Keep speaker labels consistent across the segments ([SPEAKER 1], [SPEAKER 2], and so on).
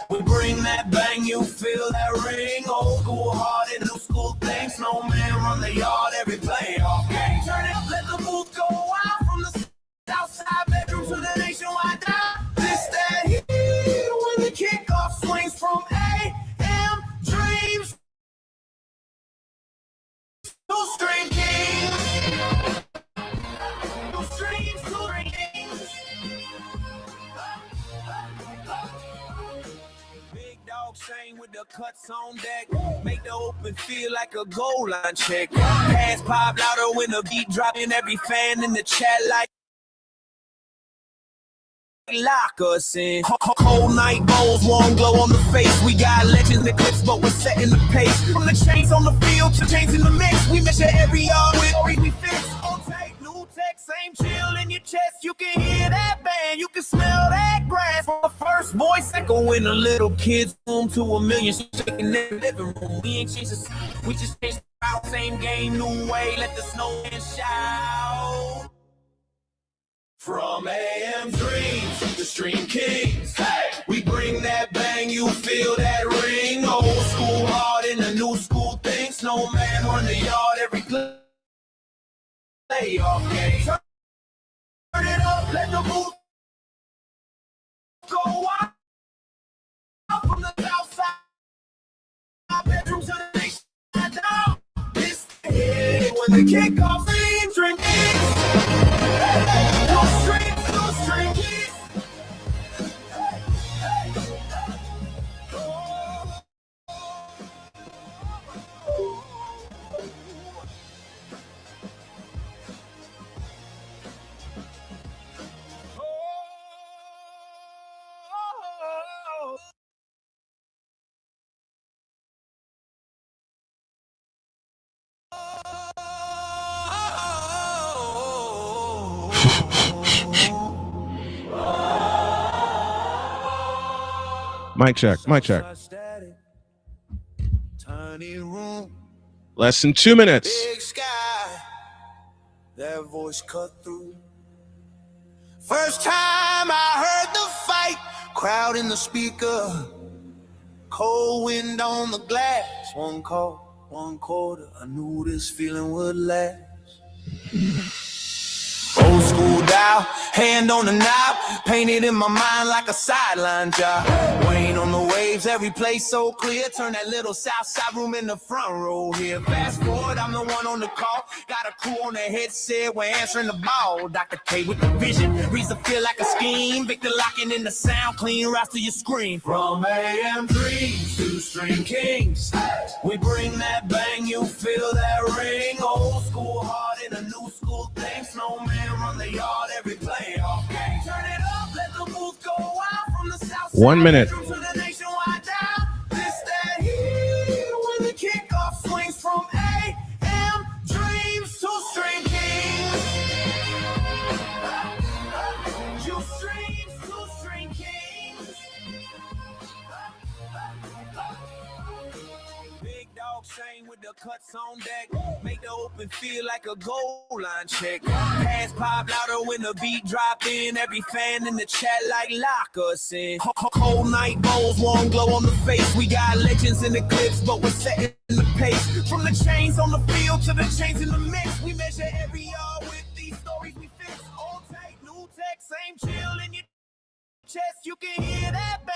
[SPEAKER 1] We bring that bang, you feel that ring. Old school hard and new school things. Snowman run the yard every playoff game. Turn it up, let the booth go out from the south side bedroom to the nationwide dial. This that heat when the kickoff swings from AM dreams to string kings. To streams to string kings. Big dog Shane with the cuts on deck. Make the open feel like a goal line check. Pass pop louder when the beat dropping. Every fan in the chat like lock us in. Cold night bowls, warm glow on the face. We got legends and clips, but we're setting the pace. From the chains on the field to chains in the mix, we measure every yard with we fix. On tape, new tech, same chill in your chest. You can hear that band, you can smell that grass. From the first voice echo in a little kid's room to a million shaking their living room. We ain't changed the we just changed the route, same game, new way. Let the snowman shout. From AM dreams to stream kings, hey, we bring that bang, you feel that ring. Old school hard and the new school thing. Snowman run the yard every playoff game. Turn it up, let the booth go out from the south side bedroom to the nation down. This is when the kickoff scene drinking.
[SPEAKER 2] Mic check, mic check. Less than 2 minutes.
[SPEAKER 1] Big sky, that voice cut through. First time I heard the fight, crowd in the speaker, cold wind on the glass. One call, one quarter, I knew this feeling would last. Old school dial, hand on the knob, painted in my mind like a sideline job. Weighing on the waves, every place so clear. Turn that little south side room in the front row here. Fast forward, I'm the one on the call. Got a crew on the headset, we're answering the ball. Dr. K with the vision, reads the feel like a scheme. Victor locking in the sound, clean routes to your screen. From AM dreams to stream kings, we bring that bang, you feel that ring. Old school hard and a new school thing. Snowman run the yard every playoff game. Turn it up, let the booth go out from the south side.
[SPEAKER 2] 1 minute.
[SPEAKER 1] To the nationwide down. This that heat when the kickoff swings from AM dreams to stream kings. You streams to stream kings. Big dog Shane with the cuts on deck. Make the open feel like a goal line check. Pass pop louder when the beat drop in. Every fan in the chat like lock us in. Cold night bowls, warm glow on the face. We got legends in the clips, but we're setting the pace. From the chains on the field to the chains in the mix, we measure every yard with these stories we fix. Old tape, new tech, same chill in your chest. You can hear that bang.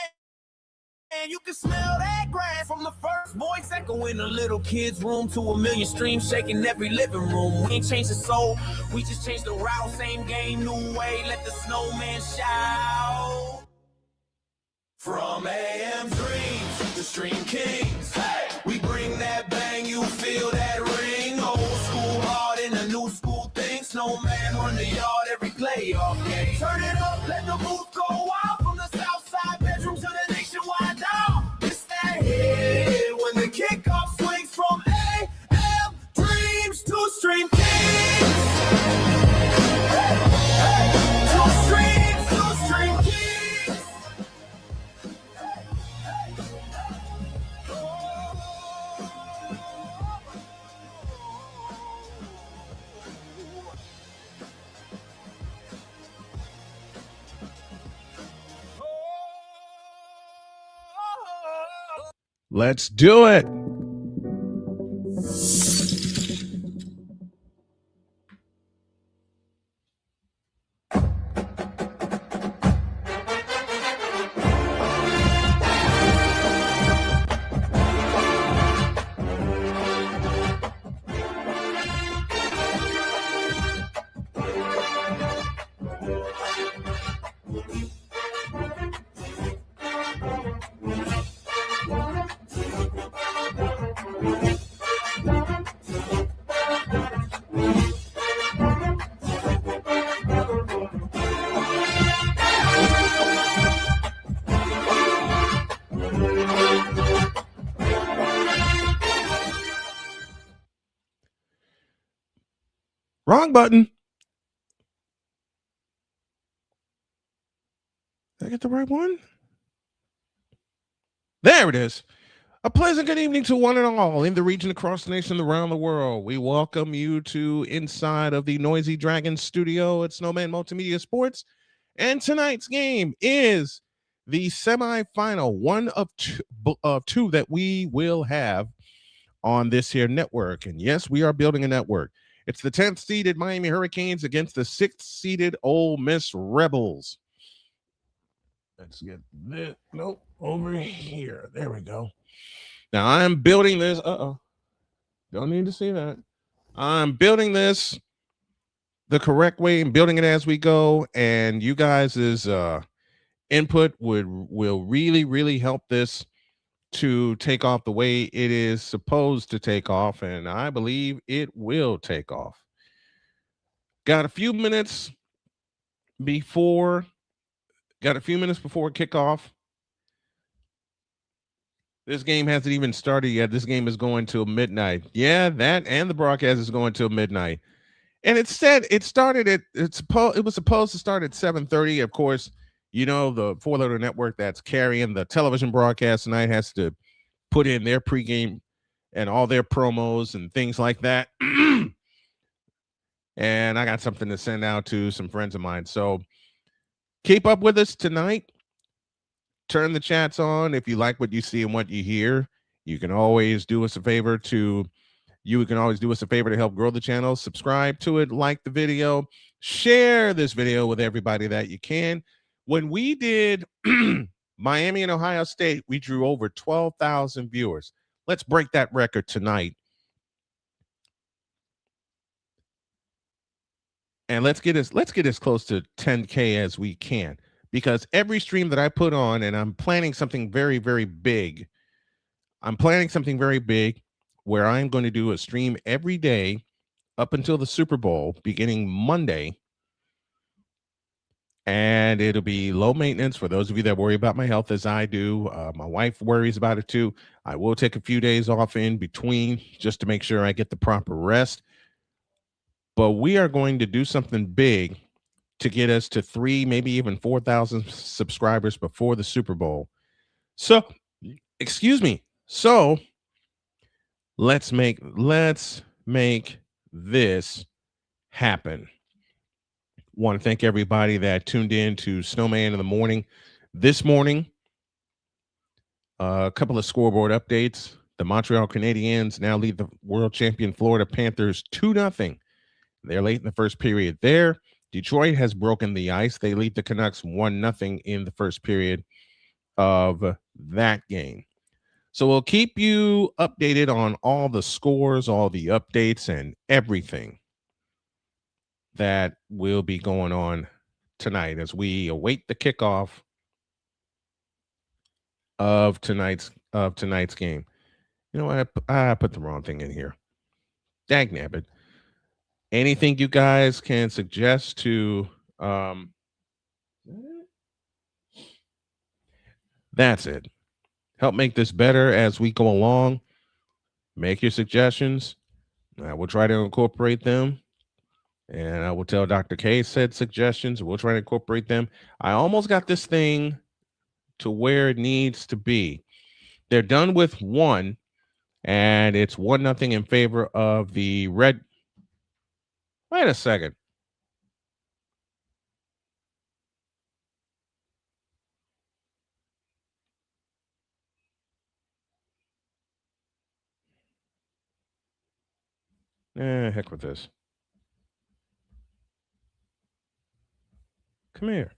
[SPEAKER 1] And you can smell that grass from the first voice echo in a little kid's room to a million streams shaking every living room. We ain't changed the soul, we just changed the route. Same game, new way, let the snowman shout. From AM dreams to stream kings, hey, we bring that bang, you feel that ring. Old school hard and a new school thing. Snowman run the yard every playoff game. Turn it up, let the booth go out from the south side bedroom to the nationwide down. It's that hit when the kickoff swings from AM dreams to stream kings. To stream kings.
[SPEAKER 2] Let's do it. Wrong button. Did I get the right one? There it is. A pleasant good evening to one and all in the region, across the nation, around the world. We welcome you to inside of the Noisy Dragon studio at Snowman Multimedia Sports. And tonight's game is the semifinal, one of two that we will have on this here network. And yes, we are building a network. It's the 10th seeded Miami Hurricanes against the 6th seeded Ole Miss Rebels. Let's get this. Nope, over here. There we go. Now I'm building this. Don't need to see that. I'm building this the correct way and building it as we go. And you guys' input will really help this to take off the way it is supposed to take off. And I believe it will take off. Got a few minutes before kickoff. This game hasn't even started yet. This game is going till midnight. Yeah, that and the broadcast is going till midnight. And it said it started at it was supposed to start at 7:30. Of course, you know, the four-letter network that's carrying the television broadcast tonight has to put in their pregame and all their promos and things like that. And I got something to send out to some friends of mine. So keep up with us tonight. Turn the chats on if you like what you see and what you hear. You can always do us a favor to help grow the channel. Subscribe to it, like the video, share this video with everybody that you can. When we did Miami and Ohio State, we drew over 12,000 viewers. Let's break that record tonight. And let's get as close to 10K as we can, because every stream that I put on, and I'm planning something very, very big. I'm planning something very big where I'm going to do a stream every day up until the Super Bowl, beginning Monday. And it'll be low maintenance for those of you that worry about my health as I do. My wife worries about it too. I will take a few days off in between just to make sure I get the proper rest. But we are going to do something big to get us to 3, maybe even 4,000 subscribers before the Super Bowl. So, excuse me. So let's make this happen. Want to thank everybody that tuned in to Snowman in the morning. This morning, a couple of scoreboard updates. The Montreal Canadiens now lead the world champion Florida Panthers 2-0. They're late in the first period there. Detroit has broken the ice. They lead the Canucks 1-0 in the first period of that game. So we'll keep you updated on all the scores, all the updates, and everything that will be going on tonight as we await the kickoff of tonight's game. You know what? I put the wrong thing in here. Dagnabbit. Anything you guys can suggest to that's it. Help make this better as we go along. Make your suggestions. I will try to incorporate them. And I will tell Dr. K said suggestions. We'll try to incorporate them. I almost got this thing to where it needs to be. They're done with 1, and it's 1-0 in favor of the Red. Wait a second. Heck with this. Come here.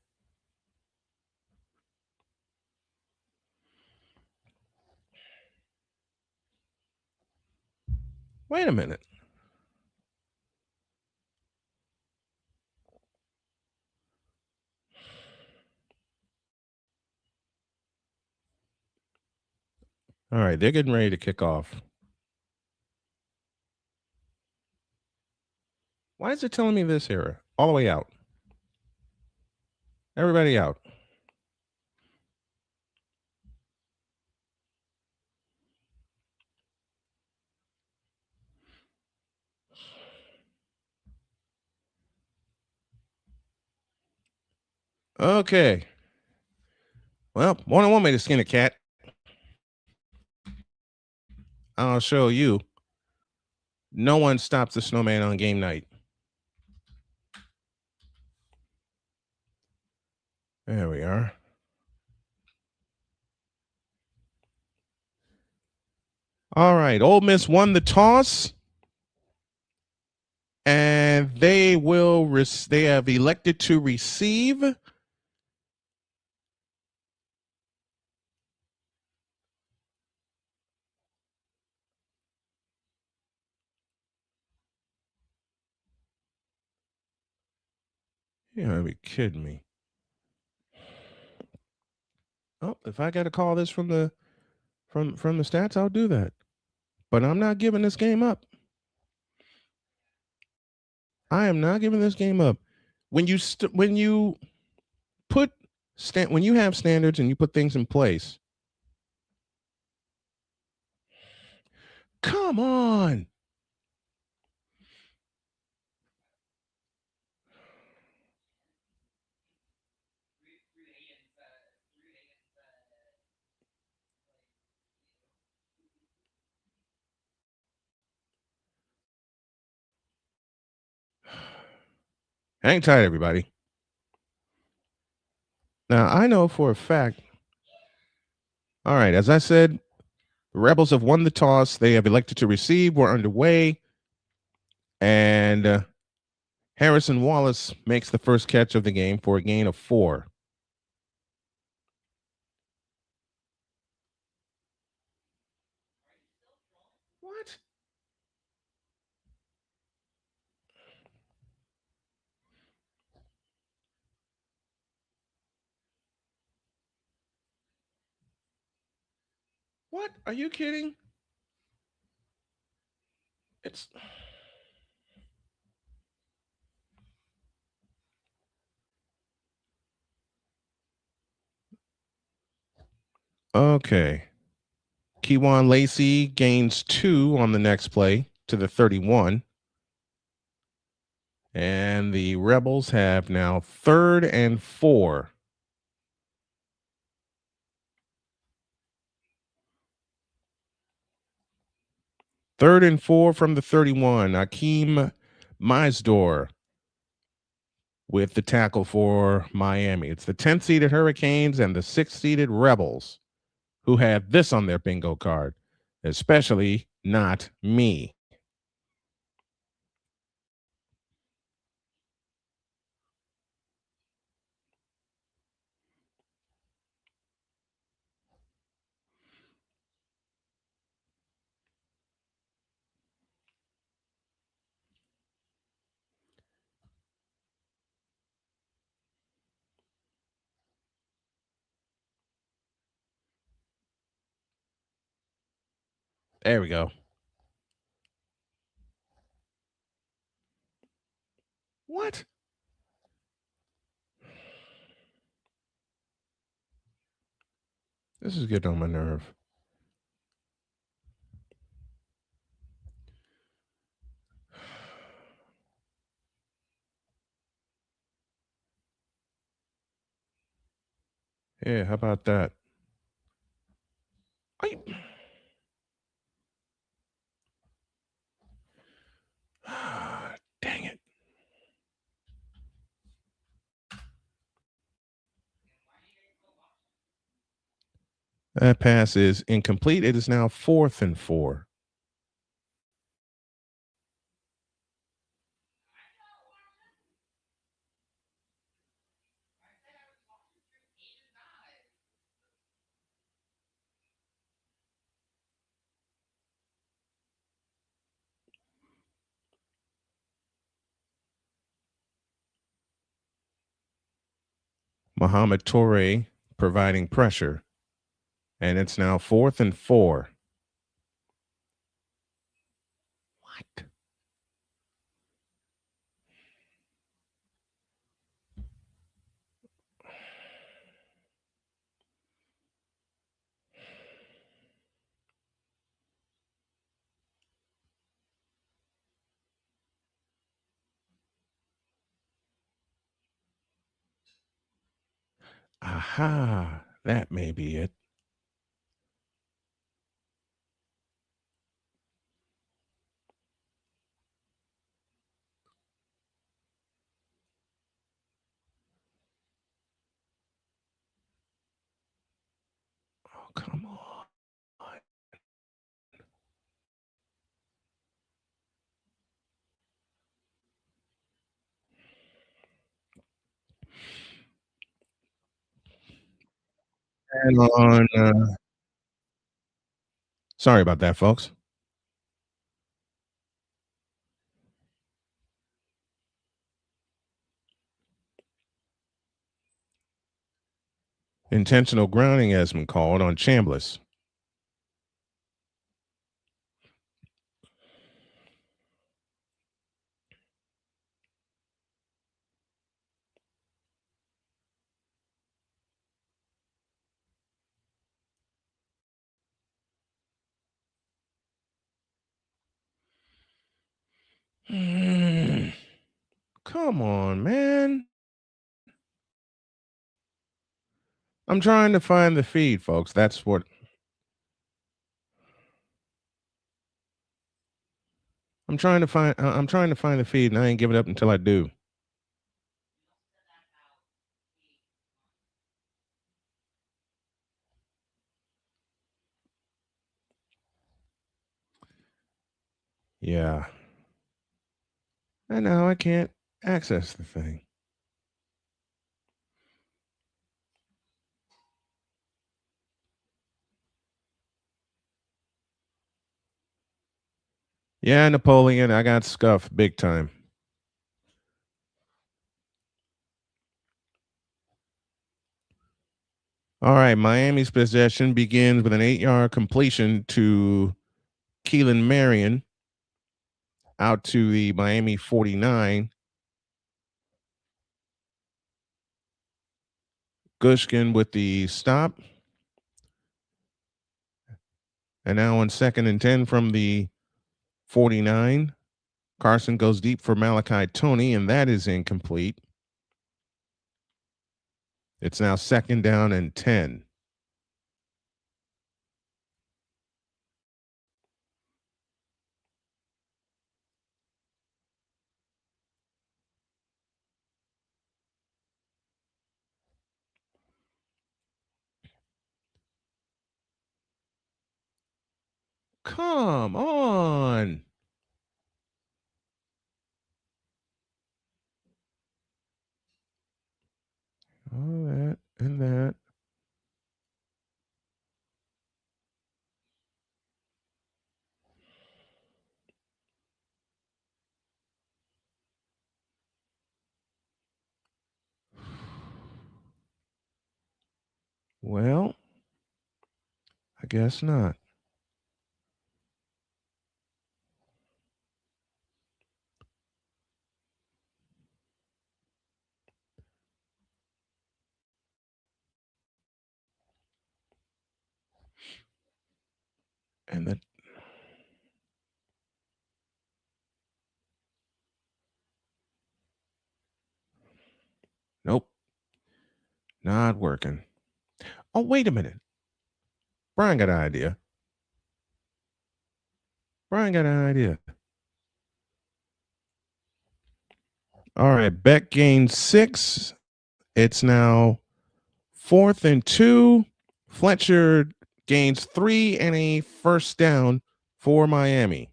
[SPEAKER 2] Wait a minute. All right, they're getting ready to kick off. Why is it telling me this error? All the way out. Everybody out. Okay. Well, more than one way to skin a cat. I'll show you. No one stops the snowman on game night. There we are. All right. Ole Miss won the toss. And they have elected to receive. You gotta be kidding me. Oh, if I gotta call this from the stats, I'll do that. But I'm not giving this game up. I am not giving this game up. When you when you have standards and you put things in place. Come on. Hang tight, everybody. Now, I know for a fact. All right, as I said, the Rebels have won the toss. They have elected to receive. We're underway. And Harrison Wallace makes the first catch of the game for a gain of 4. What? What? Are you kidding? It's okay. Kewan Lacey gains 2 on the next play to the 31. And the Rebels have now 3rd and 4. Third and 4 from the 31. Akeem Meisdor with the tackle for Miami. It's the 10th seeded Hurricanes and the 6th seeded Rebels who have this on their bingo card, especially not me. There we go. What? This is getting on my nerve. Yeah, how about that? Dang it. That pass is incomplete. It is now 4th and 4. Muhammad Toure providing pressure. And it's now 4th and 4. What? Aha, that may be it. Oh, come on. And on, sorry about that, folks. Intentional grounding has been called on Chambliss. Come on, man. I'm trying to find the feed, folks. That's what I'm trying to find. I'm trying to find the feed, and I ain't giving up until I do. Yeah. And now I can't access the thing. Yeah, Napoleon, I got scuffed big time. All right, Miami's possession begins with an 8-yard completion to Keelan Marion out to the Miami 49. Gushkin with the stop. And now on 2nd and 10 from the 49. Carson goes deep for Malachi Tony, and that is incomplete. It's now 2nd down and 10. Come on. All that and that. Well, I guess not. And that. Nope. Not working. Oh, wait a minute. Brian got an idea. Brian got an idea. All right. Beck gains 6. It's now 4th and 2. Fletcher gains 3 and a first down for Miami.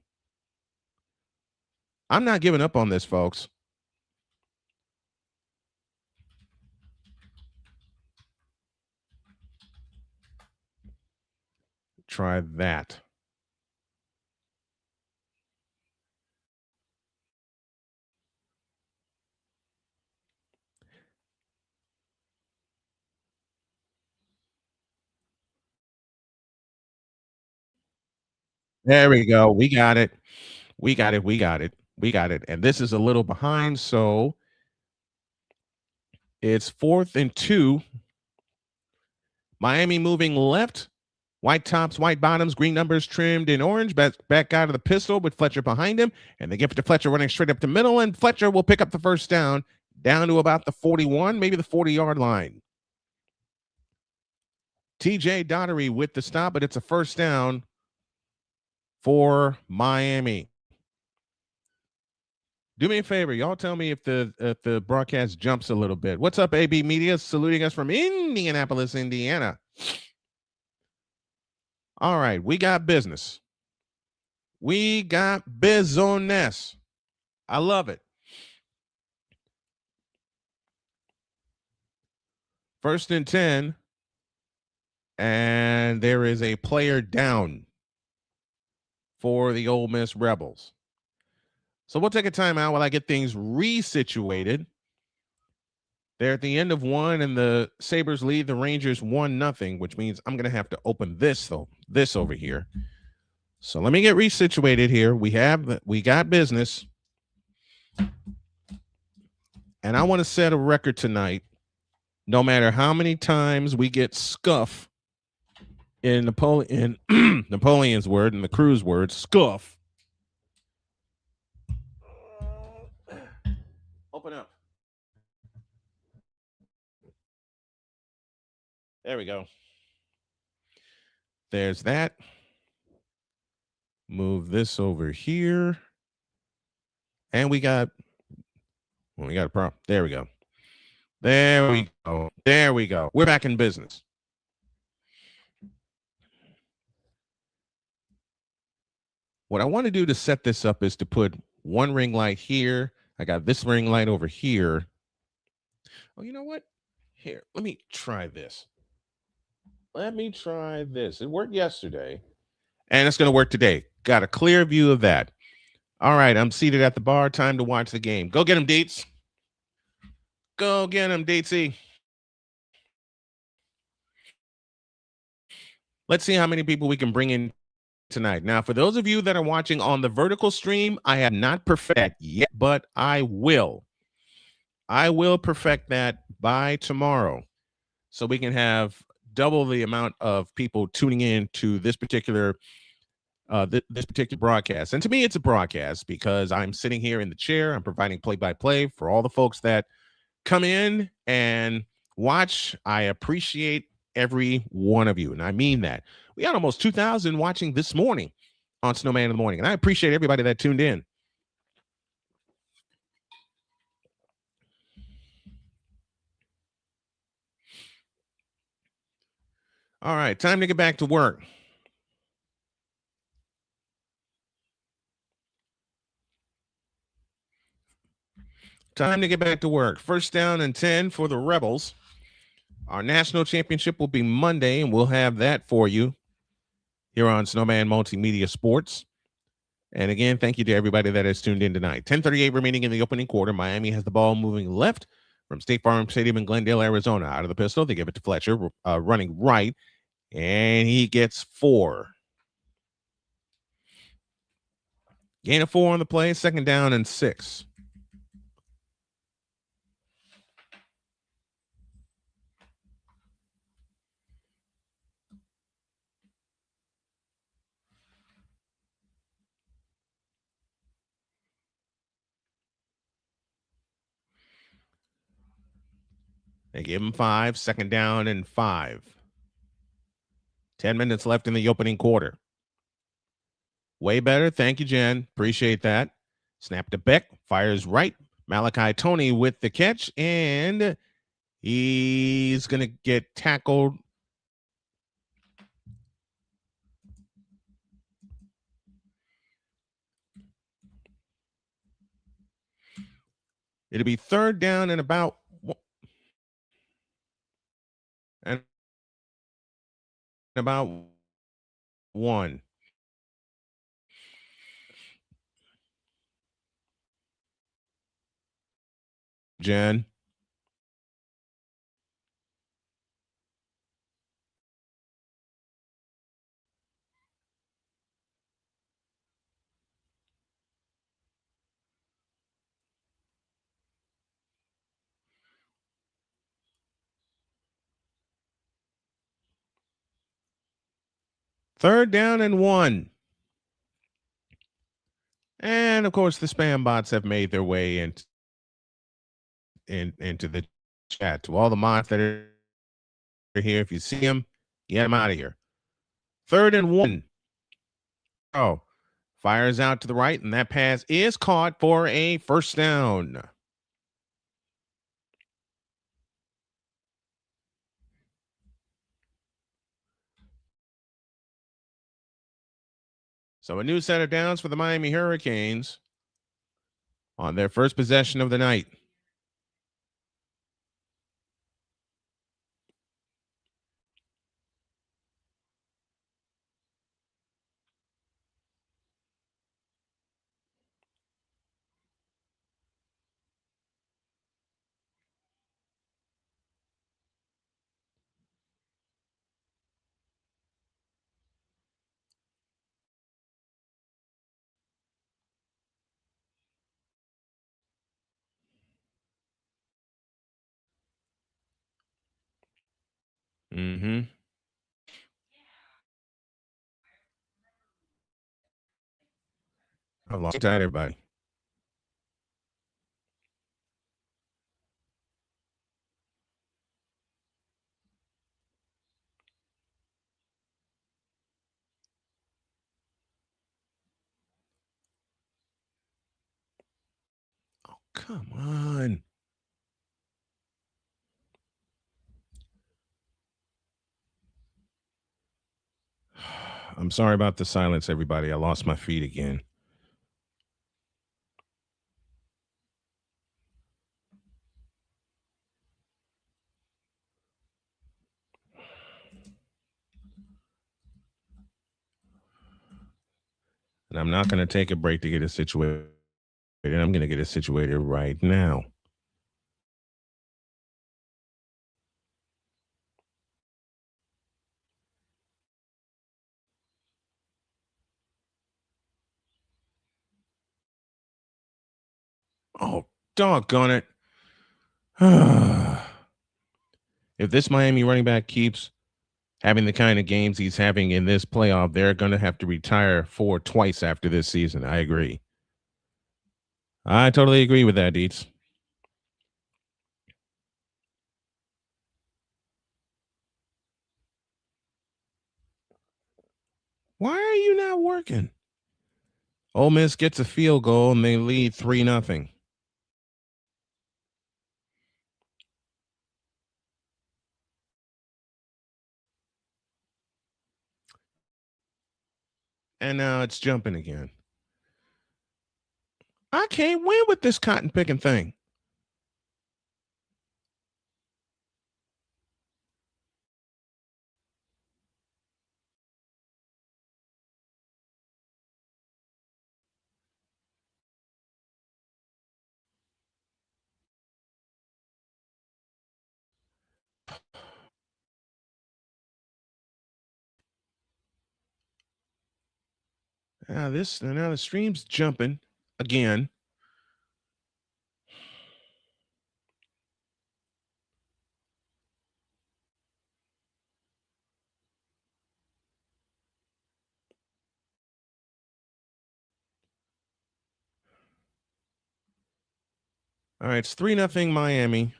[SPEAKER 2] I'm not giving up on this, folks. Try that. There we go. We got it. We got it. We got it. We got it. And this is a little behind, so it's 4th and 2. Miami moving left. White tops, white bottoms, green numbers trimmed in orange. Back out of the pistol with Fletcher behind him. And they give it to Fletcher running straight up the middle. And Fletcher will pick up the first down to about the 41, maybe the 40-yard line. TJ Dottery with the stop, but it's a first down for Miami. Do me a favor, y'all tell me if the broadcast jumps a little bit. What's up, AB Media, saluting us from Indianapolis, Indiana. All right, we got business. We got business. I love it. 1st and 10, and there is a player down for the Ole Miss Rebels. So we'll take a timeout while I get things resituated. They're at the end of one, and the Sabres lead the Rangers 1-0, which means I'm going to have to open this over here. So let me get resituated here. We got business, and I want to set a record tonight. No matter how many times we get scuff in Napoleon's word and the crew's word, scuff. Open up. There we go. There's that. Move this over here. And we got a problem. There we go. There we go. There we go. We're back in business. What I want to do to set this up is to put one ring light here. I got this ring light over here. Oh, you know what? Here, let me try this. It worked yesterday, and it's going to work today. Got a clear view of that. All right, I'm seated at the bar. Time to watch the game. Go get him, Deets. Go get him, Deetsy. Let's see how many people we can bring in tonight. Now, for those of you that are watching on the vertical stream, I have not perfected that yet, but I will. I will perfect that by tomorrow, so we can have double the amount of people tuning in to this particular this particular broadcast. And to me, it's a broadcast because I'm sitting here in the chair. I'm providing play-by-play for all the folks that come in and watch. I appreciate every one of you, and I mean that. We had almost 2,000 watching this morning on Snowman in the Morning, and I appreciate everybody that tuned in. All right, time to get back to work. Time to get back to work. 1st down and 10 for the Rebels. Our national championship will be Monday, and we'll have that for you here on Snowman Multimedia Sports. And again, thank you to everybody that has tuned in tonight. 10:38 remaining in the opening quarter. Miami has the ball moving left from State Farm Stadium in Glendale, Arizona. Out of the pistol, they give it to Fletcher, running right, and he gets 4. Gain of 4 on the play, 2nd down and 6. They give him 5, 2nd down and 5. 10 minutes left in the opening quarter. Way better. Thank you, Jen. Appreciate that. Snap to Beck. Fires right. Malachi Tony with the catch, and he's going to get tackled. It'll be 3rd down and about 1. Jen. 3rd down and 1. And of course, the spam bots have made their way into the chat. To all the mods that are here, if you see them, get them out of here. 3rd and 1. Oh, fires out to the right, and that pass is caught for a first down. So a new set of downs for the Miami Hurricanes on their first possession of the night. Mm-hmm. I've lost tight, everybody. Oh, come on. I'm sorry about the silence, everybody. I lost my feed again. And I'm not going to take a break to get it situated. I'm going to get it situated right now. Oh, doggone it. If this Miami running back keeps having the kind of games he's having in this playoff, they're going to have to retire twice after this season. I agree. I totally agree with that, Deets. Why are you not working? Ole Miss gets a field goal and they lead 3-0. And now it's jumping again. I can't win with this cotton picking thing. Now the stream's jumping again. All right, it's 3-0 Miami.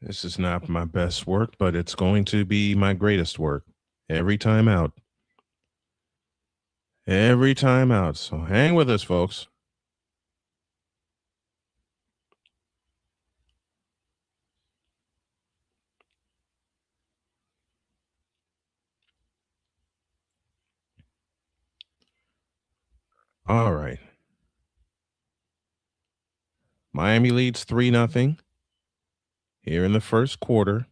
[SPEAKER 2] This is not my best work, but it's going to be my greatest work every time out. Every time out. So hang with us, folks. All right. Miami leads 3-0 here in the first quarter.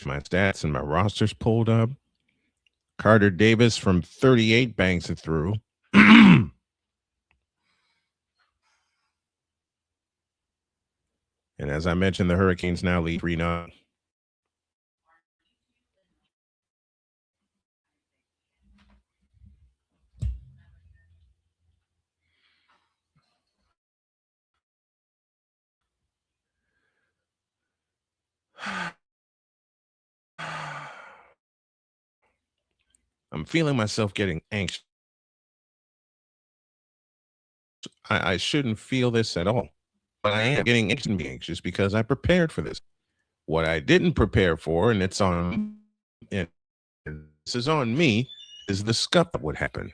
[SPEAKER 2] my stats and my rosters pulled up. Carter Davis from 38 banks it through. And as I mentioned, the Hurricanes now lead 3-0. I'm feeling myself getting anxious. I shouldn't feel this at all, but I am getting anxious because I prepared for this. What I didn't prepare for, and it's on, and this is on me, is the scuff that would happen.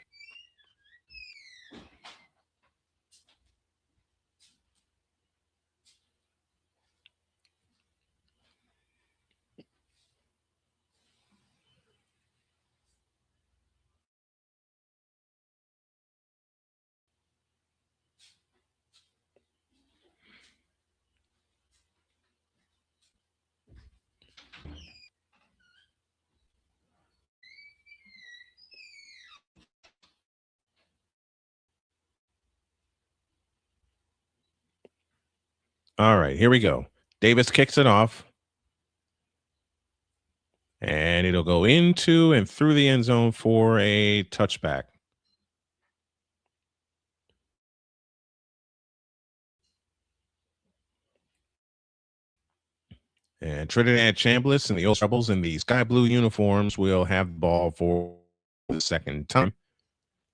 [SPEAKER 2] All right, here we go. Davis kicks it off. And it'll go into and through the end zone for a touchback. And Trinidad Chambliss and the Ole Miss Rebels in the sky blue uniforms will have the ball for the second time.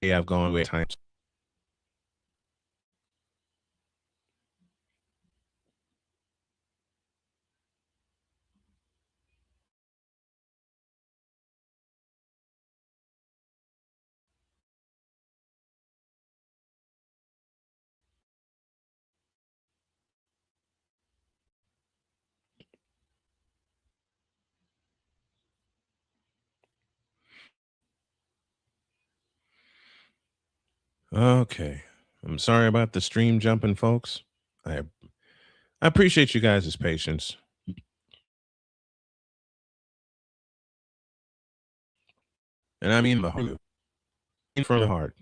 [SPEAKER 2] They have gone away times. Okay. I'm sorry about the stream jumping, folks. I appreciate you guys' patience. And I mean the heart. From the heart.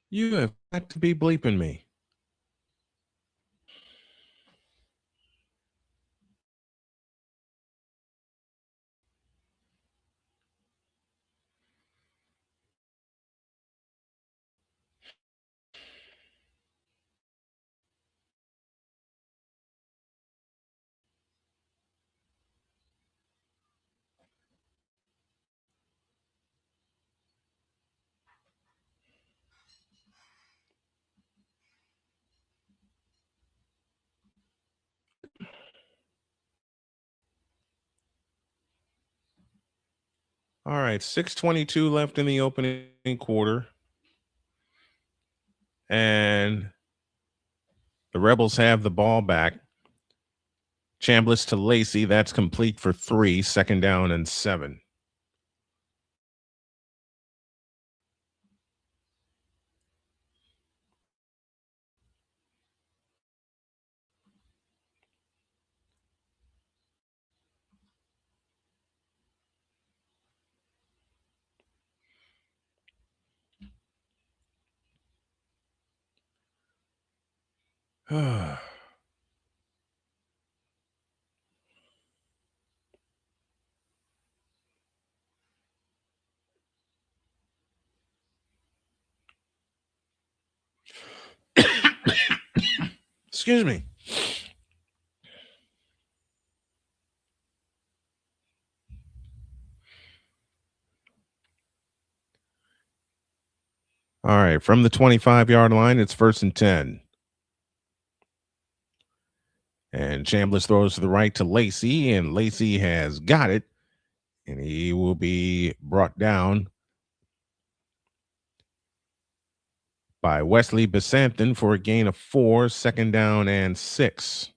[SPEAKER 2] You have got to be bleeping me. All right, 6:22 left in the opening quarter. And the Rebels have the ball back. Chambliss to Lacey. That's complete for 3. Second down and 7. Excuse me. All right, from the 25-yard line, it's 1st and 10. And Chambliss throws to the right to Lacey, and Lacey has got it, and he will be brought down by Wesley Besanthan for a gain of 4, 2nd down and 6.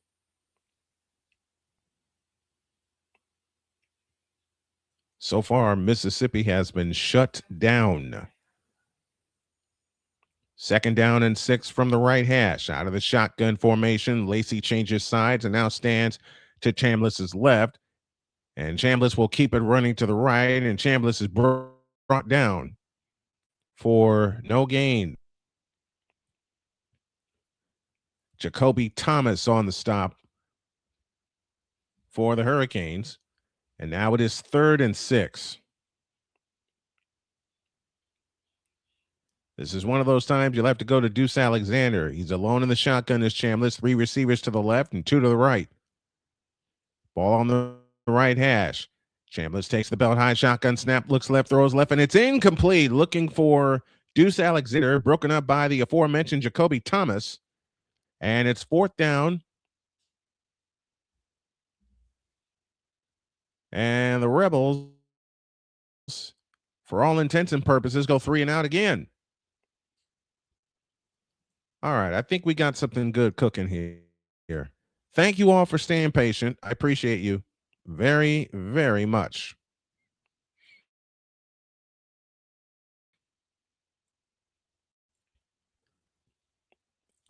[SPEAKER 2] So far, Mississippi has been shut down. 2nd down and 6 from the right hash. Out of the shotgun formation, Lacey changes sides and now stands to Chambliss's left. And Chambliss will keep it running to the right, and Chambliss is brought down for no gain. Jacoby Thomas on the stop for the Hurricanes. And now it is 3rd and 6. This is one of those times you'll have to go to Deuce Alexander. He's alone in the shotgun as Chambliss, 3 receivers to the left and 2 to the right. Ball on the right hash. Chambliss takes the belt high shotgun snap, looks left, throws left, and it's incomplete. Looking for Deuce Alexander, broken up by the aforementioned Jacoby Thomas. And it's 4th down. And the Rebels, for all intents and purposes, go 3 and out again. All right, I think we got something good cooking here. Thank you all for staying patient. I appreciate you very, very much.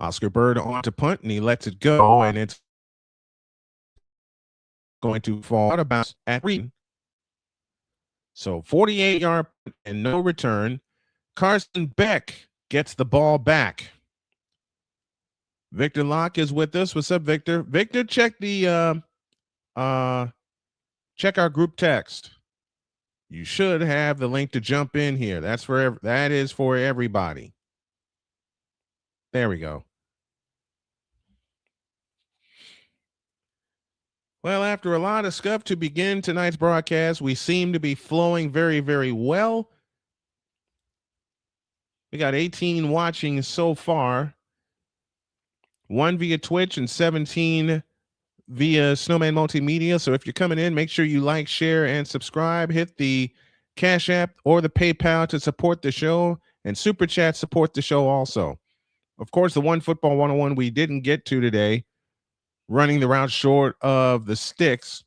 [SPEAKER 2] Oscar Bird on to punt, and he lets it go, and it's going to fall out of bounds at 3. So 48-yard and no return. Carson Beck gets the ball back. Victor Locke is with us. What's up, Victor? Victor, check the check our group text. You should have the link to jump in here. That is for everybody. There we go. Well, after a lot of stuff to begin tonight's broadcast, we seem to be flowing very, very well. We got 18 watching so far. 1 via Twitch and 17 via Snowman Multimedia. So if you're coming in, make sure you like, share, and subscribe. Hit the Cash App or the PayPal to support the show, and Super Chat support the show also. Of course, the One Football 101 we didn't get to today, running the route short of the sticks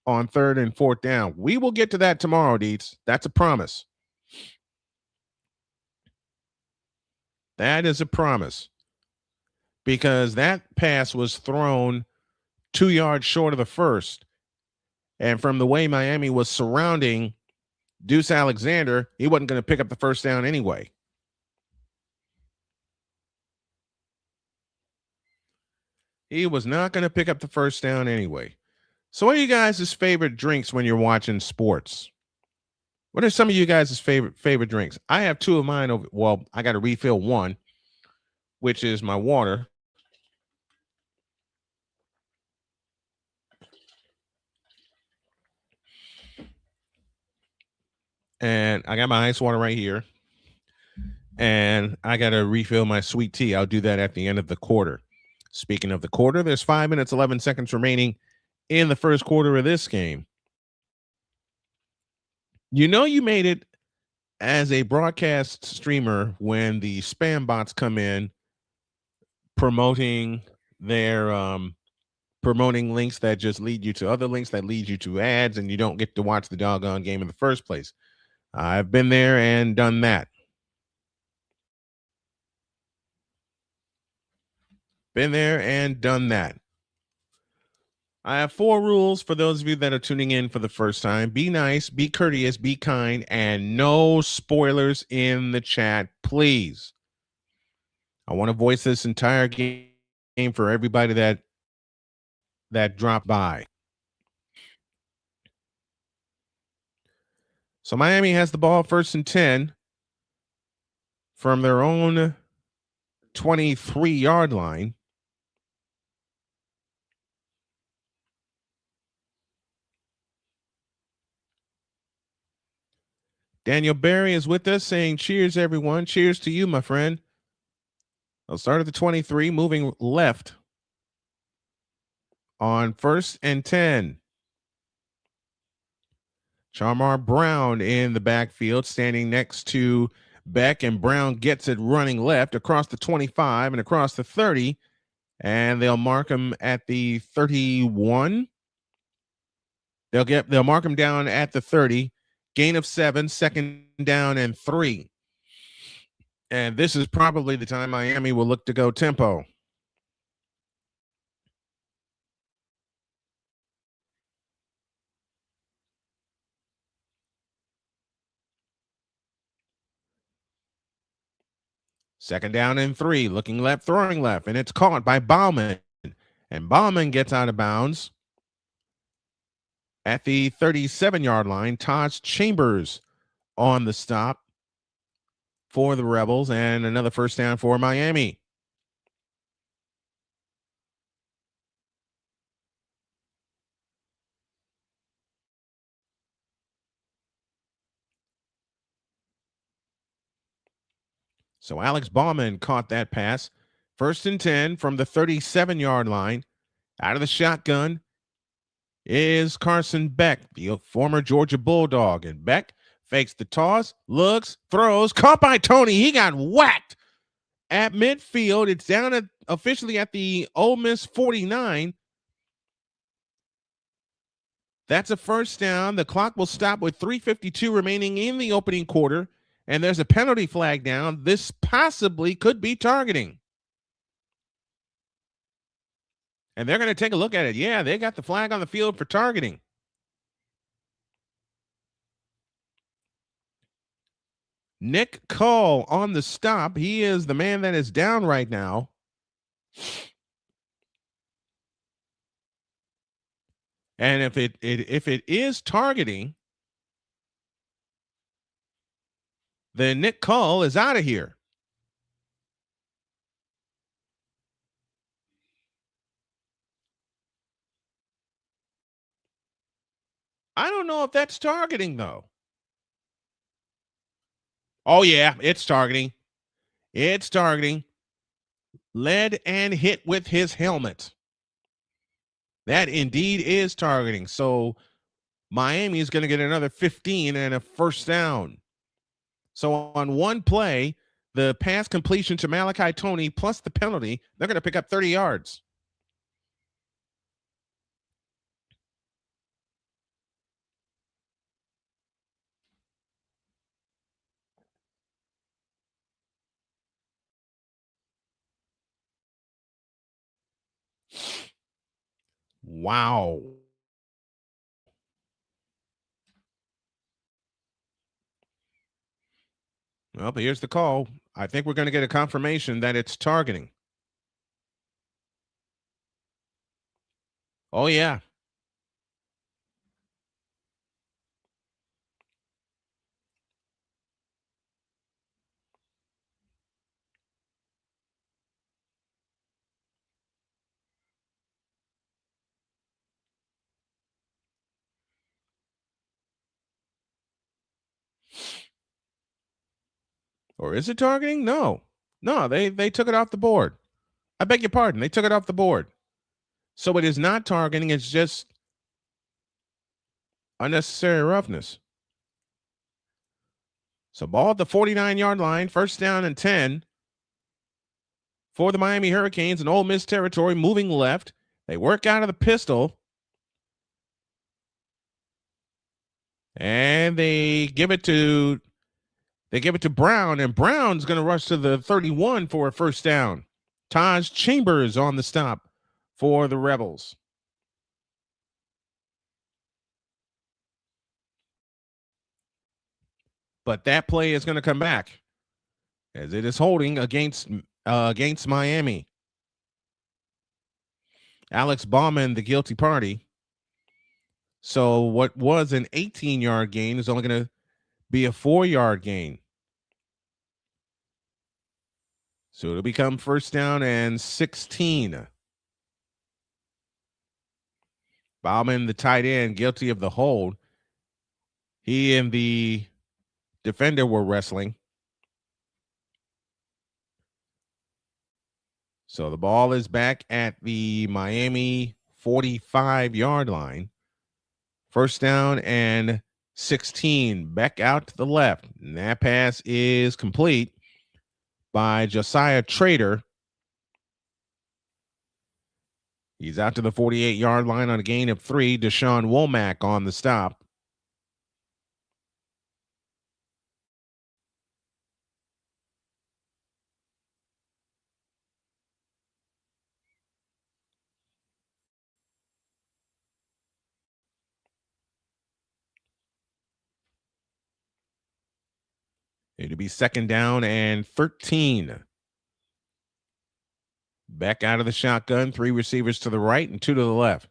[SPEAKER 2] on 3rd and 4th down. We will get to that tomorrow, Deets. That's a promise. That is a promise. Because that pass was thrown 2 yards short of the first. And from the way Miami was surrounding Deuce Alexander, he wasn't going to pick up the first down anyway. He was not going to pick up the first down anyway. So what are you guys' favorite drinks when you're watching sports? What are some of you guys' favorite drinks? I have 2 of mine. Well, I got to refill one, which is my water. And I got my ice water right here. And I got to refill my sweet tea. I'll do that at the end of the quarter. Speaking of the quarter, there's 5 minutes, 11 seconds remaining in the first quarter of this game. You know you made it as a broadcast streamer when the spam bots come in promoting their promoting links that just lead you to other links that lead you to ads, and you don't get to watch the doggone game in the first place. I've been there and done that. Been there and done that. I have 4 rules for those of you that are tuning in for the first time. Be nice, be courteous, be kind, and no spoilers in the chat, please. I want to voice this entire game for everybody that dropped by. So Miami has the ball 1st and 10 from their own 23-yard line. Daniel Barry is with us saying, cheers, everyone. Cheers to you, my friend. I'll start at the 23, moving left on 1st and 10. Charmar Brown in the backfield, standing next to Beck, and Brown gets it running left across the 25 and across the 30, and they'll mark him at the 31. They'll mark him down at the 30. Gain of 7, 2nd down and 3. And this is probably the time Miami will look to go tempo. Second down and 3, looking left, throwing left, and it's caught by Bauman. And Bauman gets out of bounds at the 37-yard line. Taj Chambers on the stop for the Rebels, and another first down for Miami. So Alex Bauman caught that pass. 1st and 10 from the 37-yard line. Out of the shotgun is Carson Beck, the former Georgia Bulldog. And Beck fakes the toss, looks, throws, caught by Tony. He got whacked at midfield. It's down officially at the Ole Miss 49. That's a first down. The clock will stop with 3:52 remaining in the opening quarter, and there's a penalty flag down. This possibly could be targeting. And they're going to take a look at it. Yeah, they got the flag on the field for targeting. Nick Cull on the stop. He is the man that is down right now. And if it is targeting, then Nick Cull is out of here. I don't know if that's targeting, though. Oh, yeah, it's targeting. It's targeting. Led and hit with his helmet. That indeed is targeting. So Miami is going to get another 15 and a first down. So on one play, the pass completion to Malachi Tony plus the penalty, they're going to pick up 30 yards. Wow. Well, but here's the call. I think we're going to get a confirmation that it's targeting. Oh, yeah. Or is it targeting? No. No, they took it off the board. I beg your pardon. They took it off the board. So it is not targeting. It's just unnecessary roughness. So ball at the 49-yard line, first down and 10 for the Miami Hurricanes in Ole Miss territory, moving left. They work out of the pistol. And they give it to Brown, and Brown's going to rush to the 31 for a first down. Taj Chambers on the stop for the Rebels. But that play is going to come back as it is holding against Miami. Alex Bauman, the guilty party. So what was an 18-yard gain is only going to be a 4-yard gain. So it'll become first down and 16. Bauman, the tight end, guilty of the hold. He and the defender were wrestling. So the ball is back at the Miami 45-yard line. First down and 16. Beck out to the left. And that pass is complete by Josiah Trader. He's out to the 48-yard line on a gain of 3. Deshaun Womack on the stop. It'll be second down and 13. Beck out of the shotgun. 3 receivers to the right and 2 to the left.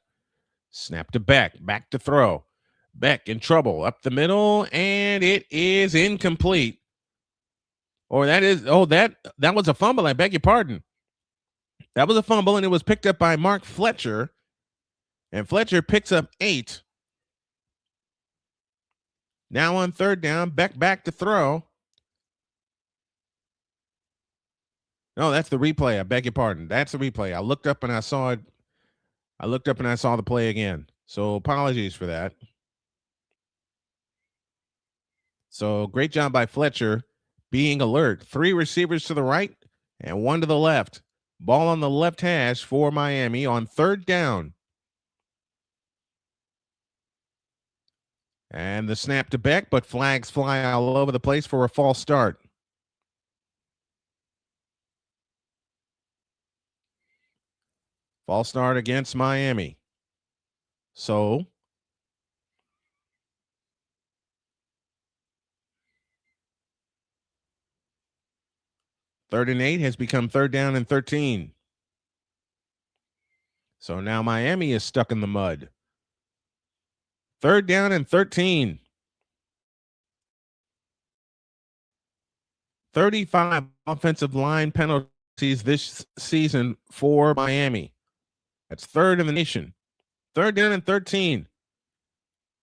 [SPEAKER 2] Snap to Beck. Back to throw. Beck in trouble. Up the middle, and it is incomplete. Or that was a fumble. I beg your pardon. That was a fumble, and it was picked up by Mark Fletcher. And Fletcher picks up 8. Now on third down, Beck back to throw. No, that's the replay. I beg your pardon. That's the replay. I looked up and I saw it. I looked up and I saw the play again. So apologies for that. So great job by Fletcher being alert. 3 receivers to the right and 1 to the left. Ball on the left hash for Miami on third down. And the snap to Beck, but flags fly all over the place for a false start. False start against Miami. So 3rd and 8 has become 3rd down and 13. So now Miami is stuck in the mud. 3rd down and 13. 35 offensive line penalties this season for Miami. That's 3rd in the nation. 3rd down and 13.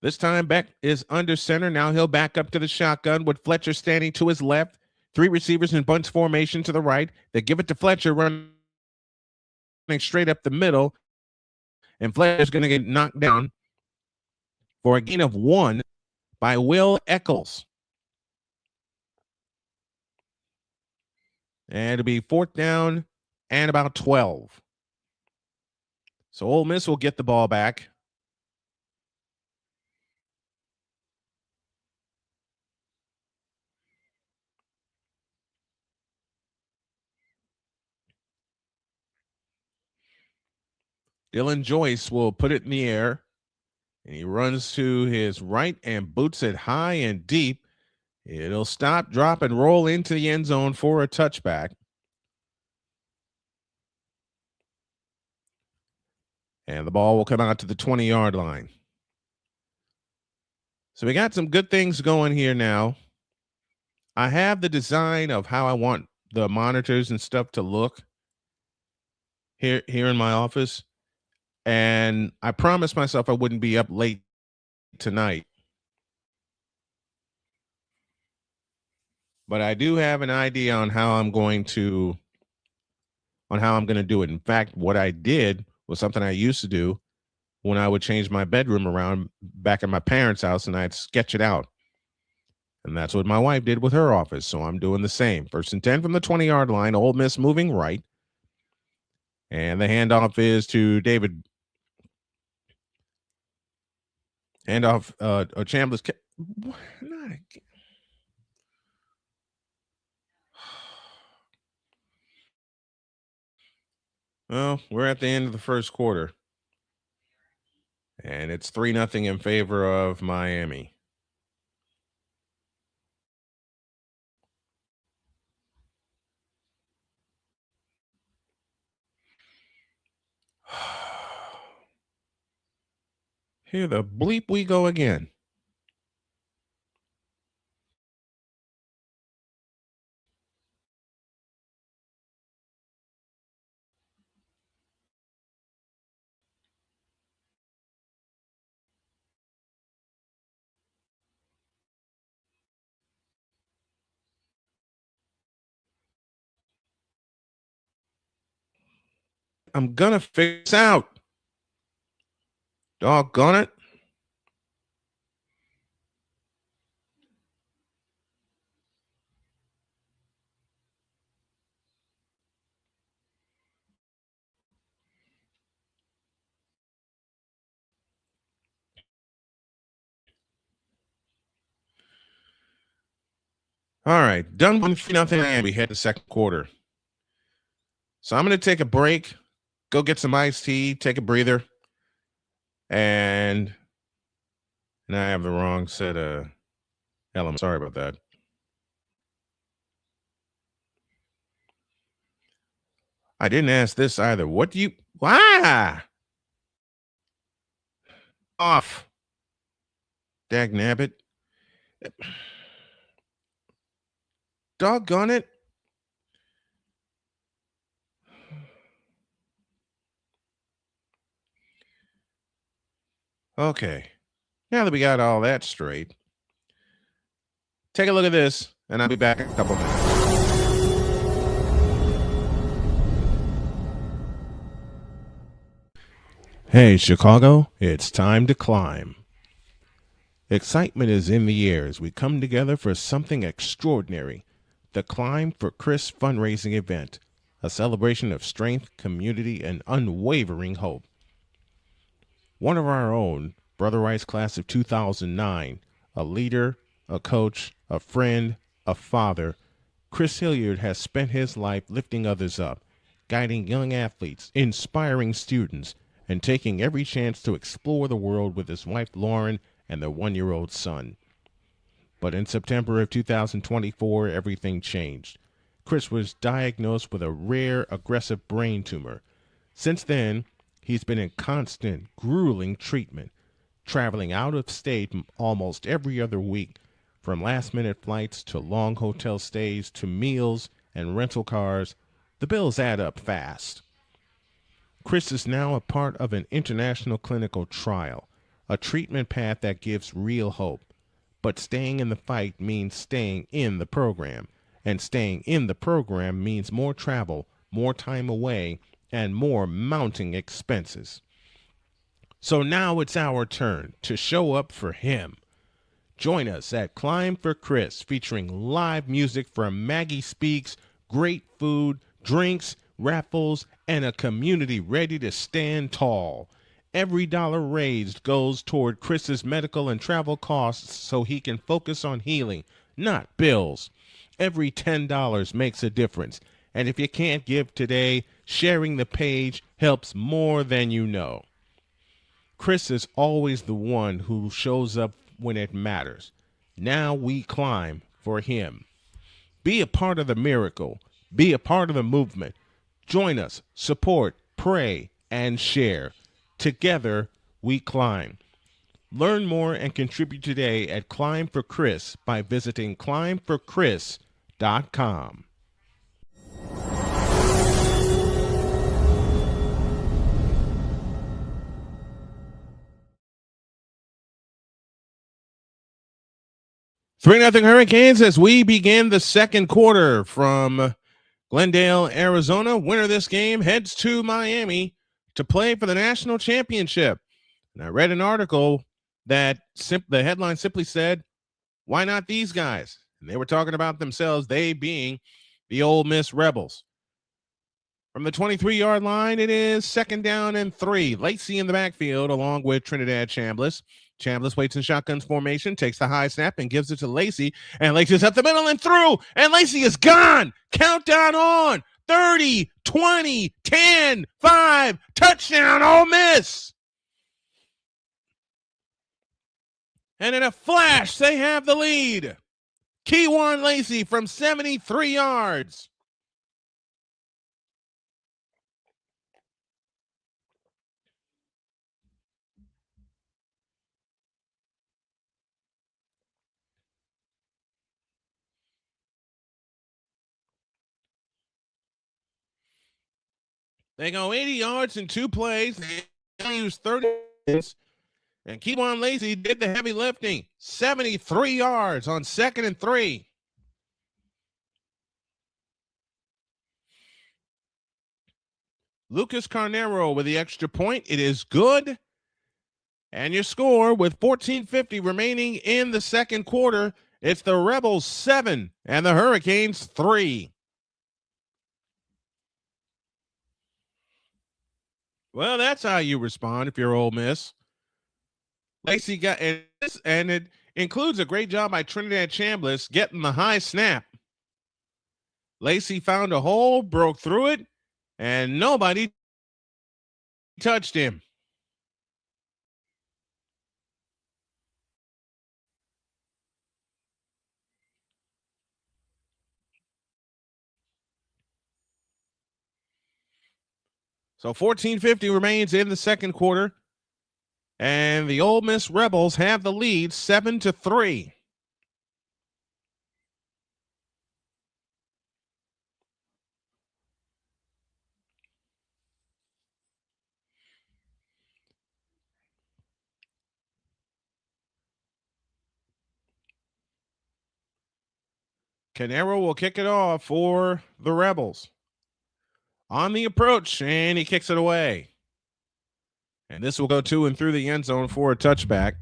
[SPEAKER 2] This time Beck is under center. Now he'll back up to the shotgun with Fletcher standing to his left. 3 receivers in bunch formation to the right. They give it to Fletcher running straight up the middle. And Fletcher's going to get knocked down for a gain of 1 by Will Eccles. And it'll be 4th down and about 12. So Ole Miss will get the ball back. Dylan Joyce will put it in the air, and he runs to his right and boots it high and deep. It'll stop, drop, and roll into the end zone for a touchback. And the ball will come out to the 20-yard line. So we got some good things going here now. I have the design of how I want the monitors and stuff to look here in my office. And I promised myself I wouldn't be up late tonight. But I do have an idea on how I'm going to do it. In fact, what I did was something I used to do when I would change my bedroom around back at my parents' house, and I'd sketch it out. And that's what my wife did with her office. So I'm doing the same. 1st and 10 from the 20-yard line. Ole Miss moving right. And the handoff is to David. Handoff, Chambliss. Not again. Well, we're at the end of the first quarter. And it's 3-0 in favor of Miami. Here the bleep we go again. I'm going to figure this out. Doggone it. All right, done 1-0 Miami. Head to second quarter. So I'm going to take a break, go get some iced tea, take a breather, and I have the wrong set of elements. Sorry about that. I didn't ask this either. What do you? Why? Off. Dag nabbit. Doggone it. Okay. Now that we got all that straight, take a look at this, and I'll be back in a couple minutes. Hey, Chicago, it's time to climb. Excitement is in the air as we come together for something extraordinary. The Climb for Chris fundraising event, a celebration of strength, community, and unwavering hope. One of our own, Brother Rice class of 2009, a leader, a coach, a friend, a father, Chris Hilliard has spent his life lifting others up, guiding young athletes, inspiring students, and taking every chance to explore the world with his wife Lauren and their 1-year-old son. But in September of 2024, everything changed. Chris was diagnosed with a rare aggressive brain tumor. Since then, he's been in constant, grueling treatment, traveling out of state almost every other week, from last-minute flights to long hotel stays to meals and rental cars. The bills add up fast. Chris is now a part of an international clinical trial, a treatment path that gives real hope. But staying in the fight means staying in the program, and staying in the program means more travel, more time away, and more mounting expenses. So now it's our turn to show up for him. Join us at Climb for Chris, featuring live music from Maggie Speaks, great food, drinks, raffles, and a community ready to stand tall. Every dollar raised goes toward Chris's medical and travel costs so he can focus on healing, not bills. Every $10 makes a difference. And if you can't give today, sharing the page helps more than you know. Chris is always the one who shows up when it matters. Now we climb for him. Be a part of the miracle. Be a part of the movement. Join us, support, pray, and share. Together, we climb. Learn more and contribute today at Climb for Chris by visiting climbforchris.com. Three 0 Hurricanes as we begin the second quarter from Glendale, Arizona. Winner of this game heads to Miami to play for the national championship. And I read an article that the headline simply said, "Why not these guys?" And they were talking about themselves, they being the Ole Miss Rebels. From the 23-yard line, it is 2nd down and 3. Lacey in the backfield along with Trinidad Chambliss. Chambliss waits in shotguns formation, takes the high snap and gives it to Lacey. And Lacey's up the middle and through. And Lacey is gone. Countdown on. 30, 20, 10, 5. Touchdown, Ole Miss. And in a flash, they have the lead. Keywan Lacey from 73 yards. They go 80 yards in 2 plays. They use 30 minutes. And Keywan Lacey did the heavy lifting. 73 yards on 2nd and 3. Lucas Carnero with the extra point. It is good. And your score with 14:50 remaining in the second quarter, it's the Rebels 7 and the Hurricanes 3. Well, that's how you respond if you're Ole Miss. Lacey got and it includes a great job by Trinidad Chambliss getting the high snap. Lacey found a hole, broke through it, and nobody touched him. So 14:50 remains in the second quarter, and the Ole Miss Rebels have the lead 7-3. Carnero will kick it off for the Rebels. On the approach, and he kicks it away. And this will go to and through the end zone for a touchback.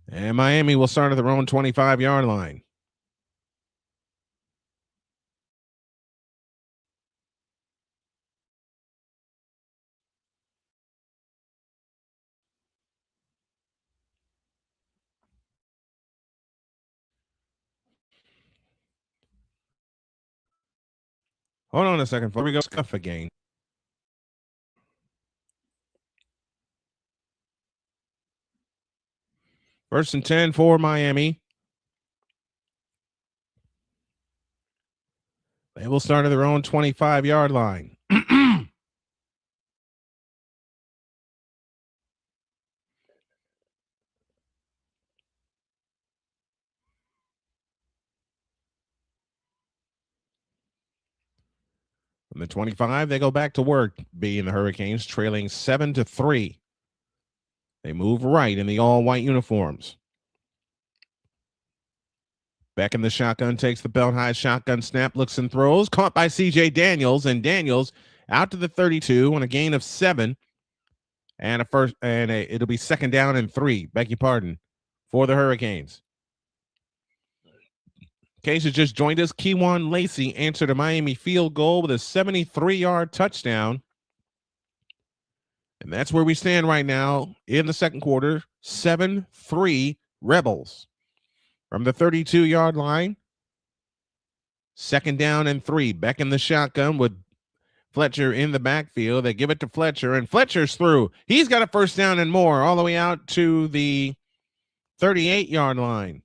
[SPEAKER 2] And Miami will start at their own 25-yard line. Hold on a second. Before we go scuff again. First and 10 for Miami. They will start at their own 25-yard line. From the 25, they go back to work, being the Hurricanes, trailing 7-3. They move right in the all-white uniforms. Back in the shotgun, takes the belt high shotgun snap, looks and throws. Caught by C.J. Daniels, and Daniels out to the 32 on a gain of 7. And it'll be second down and 3, beg your pardon, for the Hurricanes. In case you just joined us, Kewan Lacey answered a Miami field goal with a 73-yard touchdown. And that's where we stand right now in the second quarter, 7-3 Rebels. From the 32-yard line, second down and 3. Back in the shotgun with Fletcher in the backfield. They give it to Fletcher, and Fletcher's through. He's got a first down and more all the way out to the 38-yard line.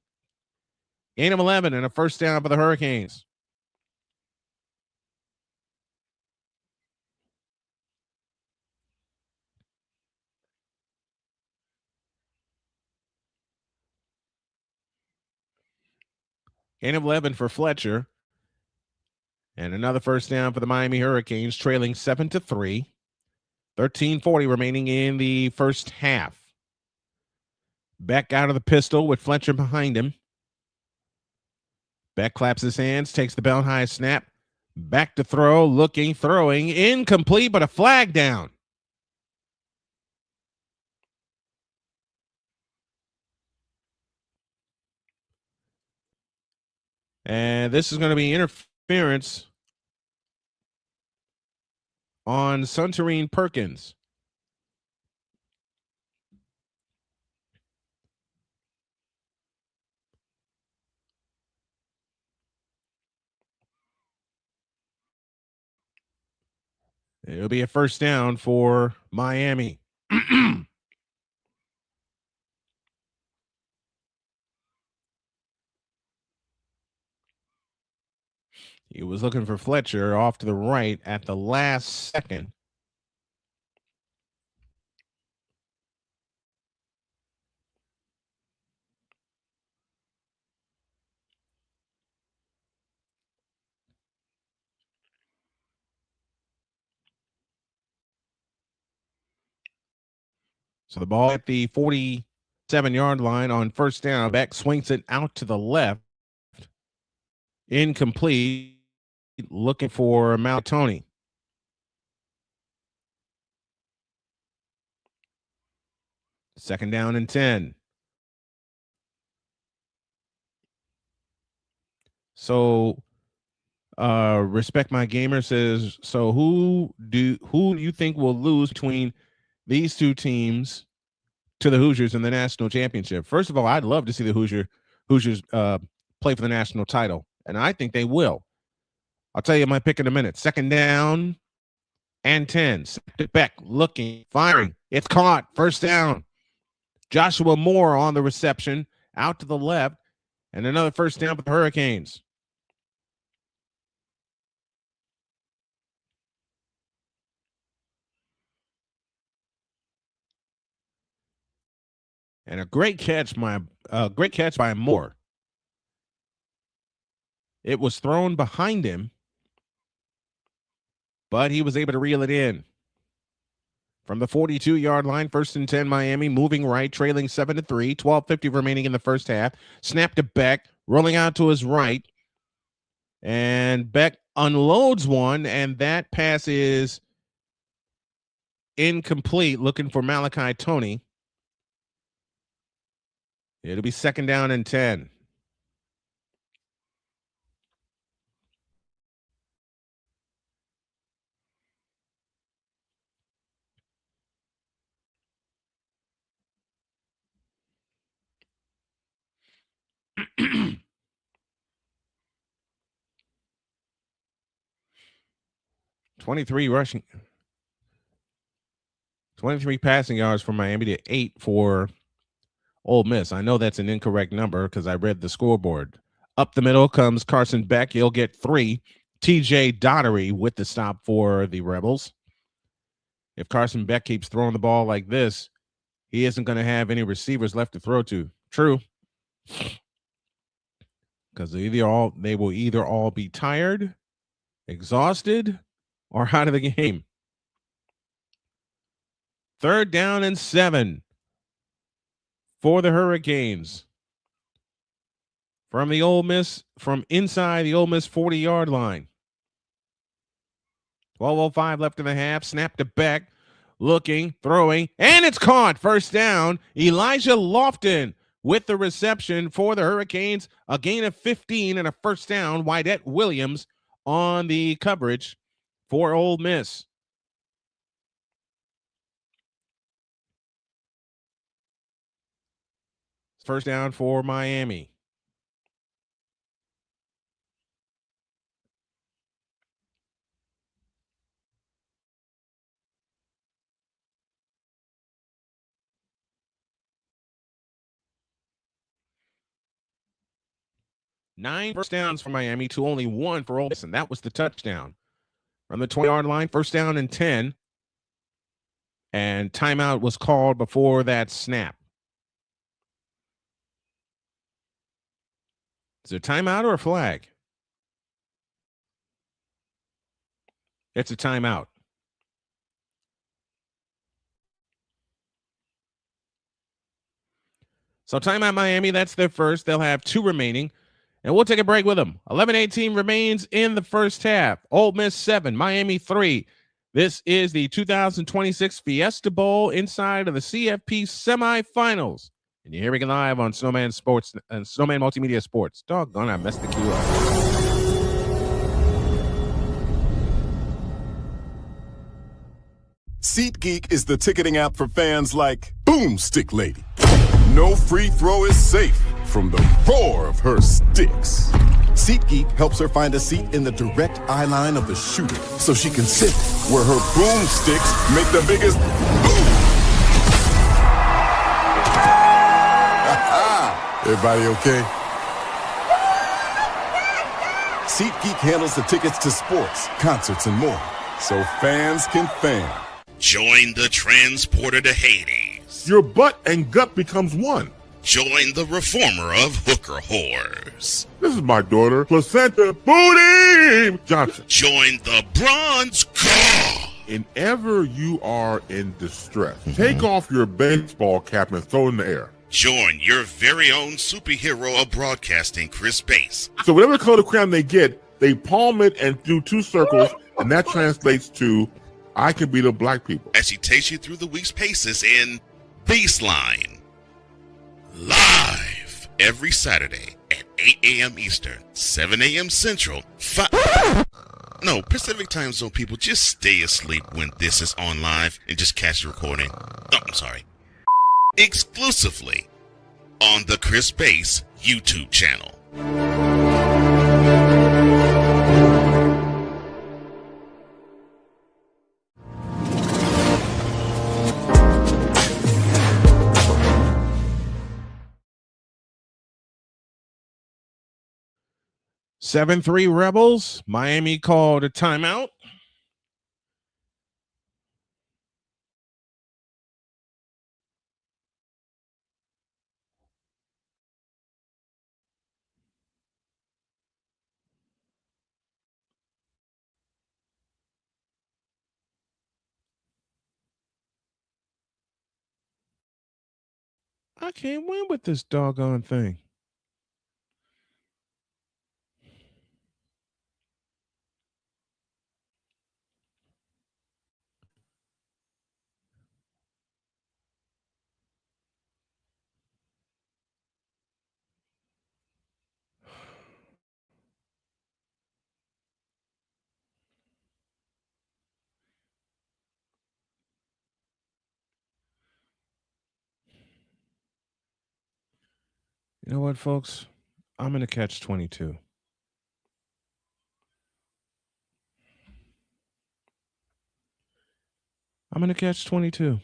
[SPEAKER 2] Gain of 11 and a first down for the Hurricanes. Gain of 11 for Fletcher. And another first down for the Miami Hurricanes, trailing 7-3. 13:40 remaining in the first half. Beck out of the pistol with Fletcher behind him. Beck claps his hands, takes the belt high snap. Back to throw, looking, throwing, incomplete, but a flag down. And this is going to be interference on Suntarine Perkins. It'll be a first down for Miami. He was looking for Fletcher off to the right at the last second. So the ball at the 47-yard line on first down. Beck swings it out to the left. Incomplete. Looking for Maltoni. Second down and 10. So Respect My Gamer says, so who do you think will lose between these two teams to the Hoosiers in the national championship? First of all, I'd love to see the Hoosiers play for the national title, and I think they will. I'll tell you my pick in a minute. Second down and 10. Beck looking, firing. It's caught. First down. Joshua Moore on the reception, out to the left, and another first down for the Hurricanes. And a great catch by Moore. It was thrown behind him, but he was able to reel it in. From the 42-yard line, 1st and 10 Miami, moving right, trailing 7-3, 12:50 remaining in the first half. Snap to Beck, rolling out to his right. And Beck unloads one, and that pass is incomplete, looking for Malachi Toney. It'll be second down and 10. (23 passing yards for Miami to 8 for Ole Miss. I know that's an incorrect number because I read the scoreboard. Up the middle comes Carson Beck. He'll get 3. TJ Dottery with the stop for the Rebels. If Carson Beck keeps throwing the ball like this, he isn't going to have any receivers left to throw to. True. Because they will either all be tired, exhausted, or out of the game. Third down and 7 for the Hurricanes. From inside the Ole Miss 40-yard line. 12:05 left in the half. Snap to Beck. Looking, throwing, and it's caught. First down. Elijah Lofton with the reception for the Hurricanes. A gain of 15 and a first down. Wydette Williams on the coverage for Ole Miss. First down for Miami. Nine first downs for Miami to only 1 for Ole Miss, and that was the touchdown. From the 20-yard line, first down and 10. And timeout was called before that snap. Is it a timeout or a flag? It's a timeout. So timeout Miami, that's their first. They'll have 2 remaining. And we'll take a break with them. 11:18 remains in the first half. Ole Miss 7, Miami 3. This is the 2026 Fiesta Bowl inside of the CFP Semifinals. And you're hearing it live on Snowman Sports and Snowman Multimedia Sports. Doggone, I messed the cue up.
[SPEAKER 3] SeatGeek is the ticketing app for fans like Boomstick Lady. No free throw is safe from the roar of her sticks. SeatGeek helps her find a seat in the direct eye line of the shooter so she can sit where her boomsticks make the biggest boom. Everybody okay? SeatGeek handles the tickets to sports, concerts, and more, so fans can fan.
[SPEAKER 4] Join the transporter to Hades.
[SPEAKER 5] Your butt and gut becomes one.
[SPEAKER 4] Join the reformer of hooker whores.
[SPEAKER 5] This is my daughter, Placenta Booty Johnson.
[SPEAKER 4] Join the bronze god.
[SPEAKER 5] Whenever you are in distress, take off your baseball cap and throw it in the air.
[SPEAKER 4] Join your very own superhero of broadcasting, Chris Bass.
[SPEAKER 5] So whatever color crayon they get, they palm it and do 2 circles, and that translates to, I can beat up black people.
[SPEAKER 4] As he takes you through the week's paces in Baseline. Live every Saturday at 8 a.m. Eastern, 7 a.m. Central, Pacific Time Zone people, just stay asleep when this is on live and just catch the recording. Oh, I'm sorry. Exclusively on the Chris Bass YouTube channel.
[SPEAKER 2] Seven 3 Rebels. Miami called a timeout. I can't win with this doggone thing. You know what, folks? I'm going to catch 22. I'm going to catch 22.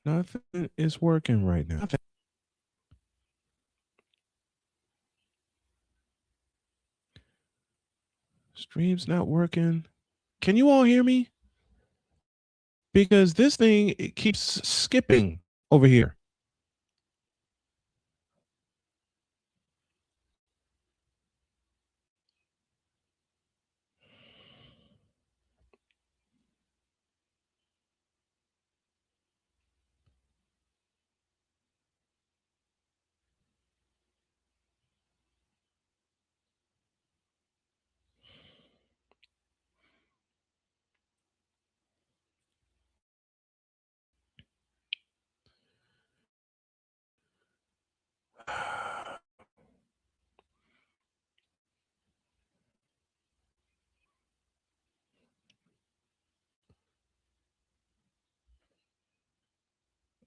[SPEAKER 2] Nothing is working right now. Stream's not working. Can you all hear me? Because this thing, it keeps skipping over here.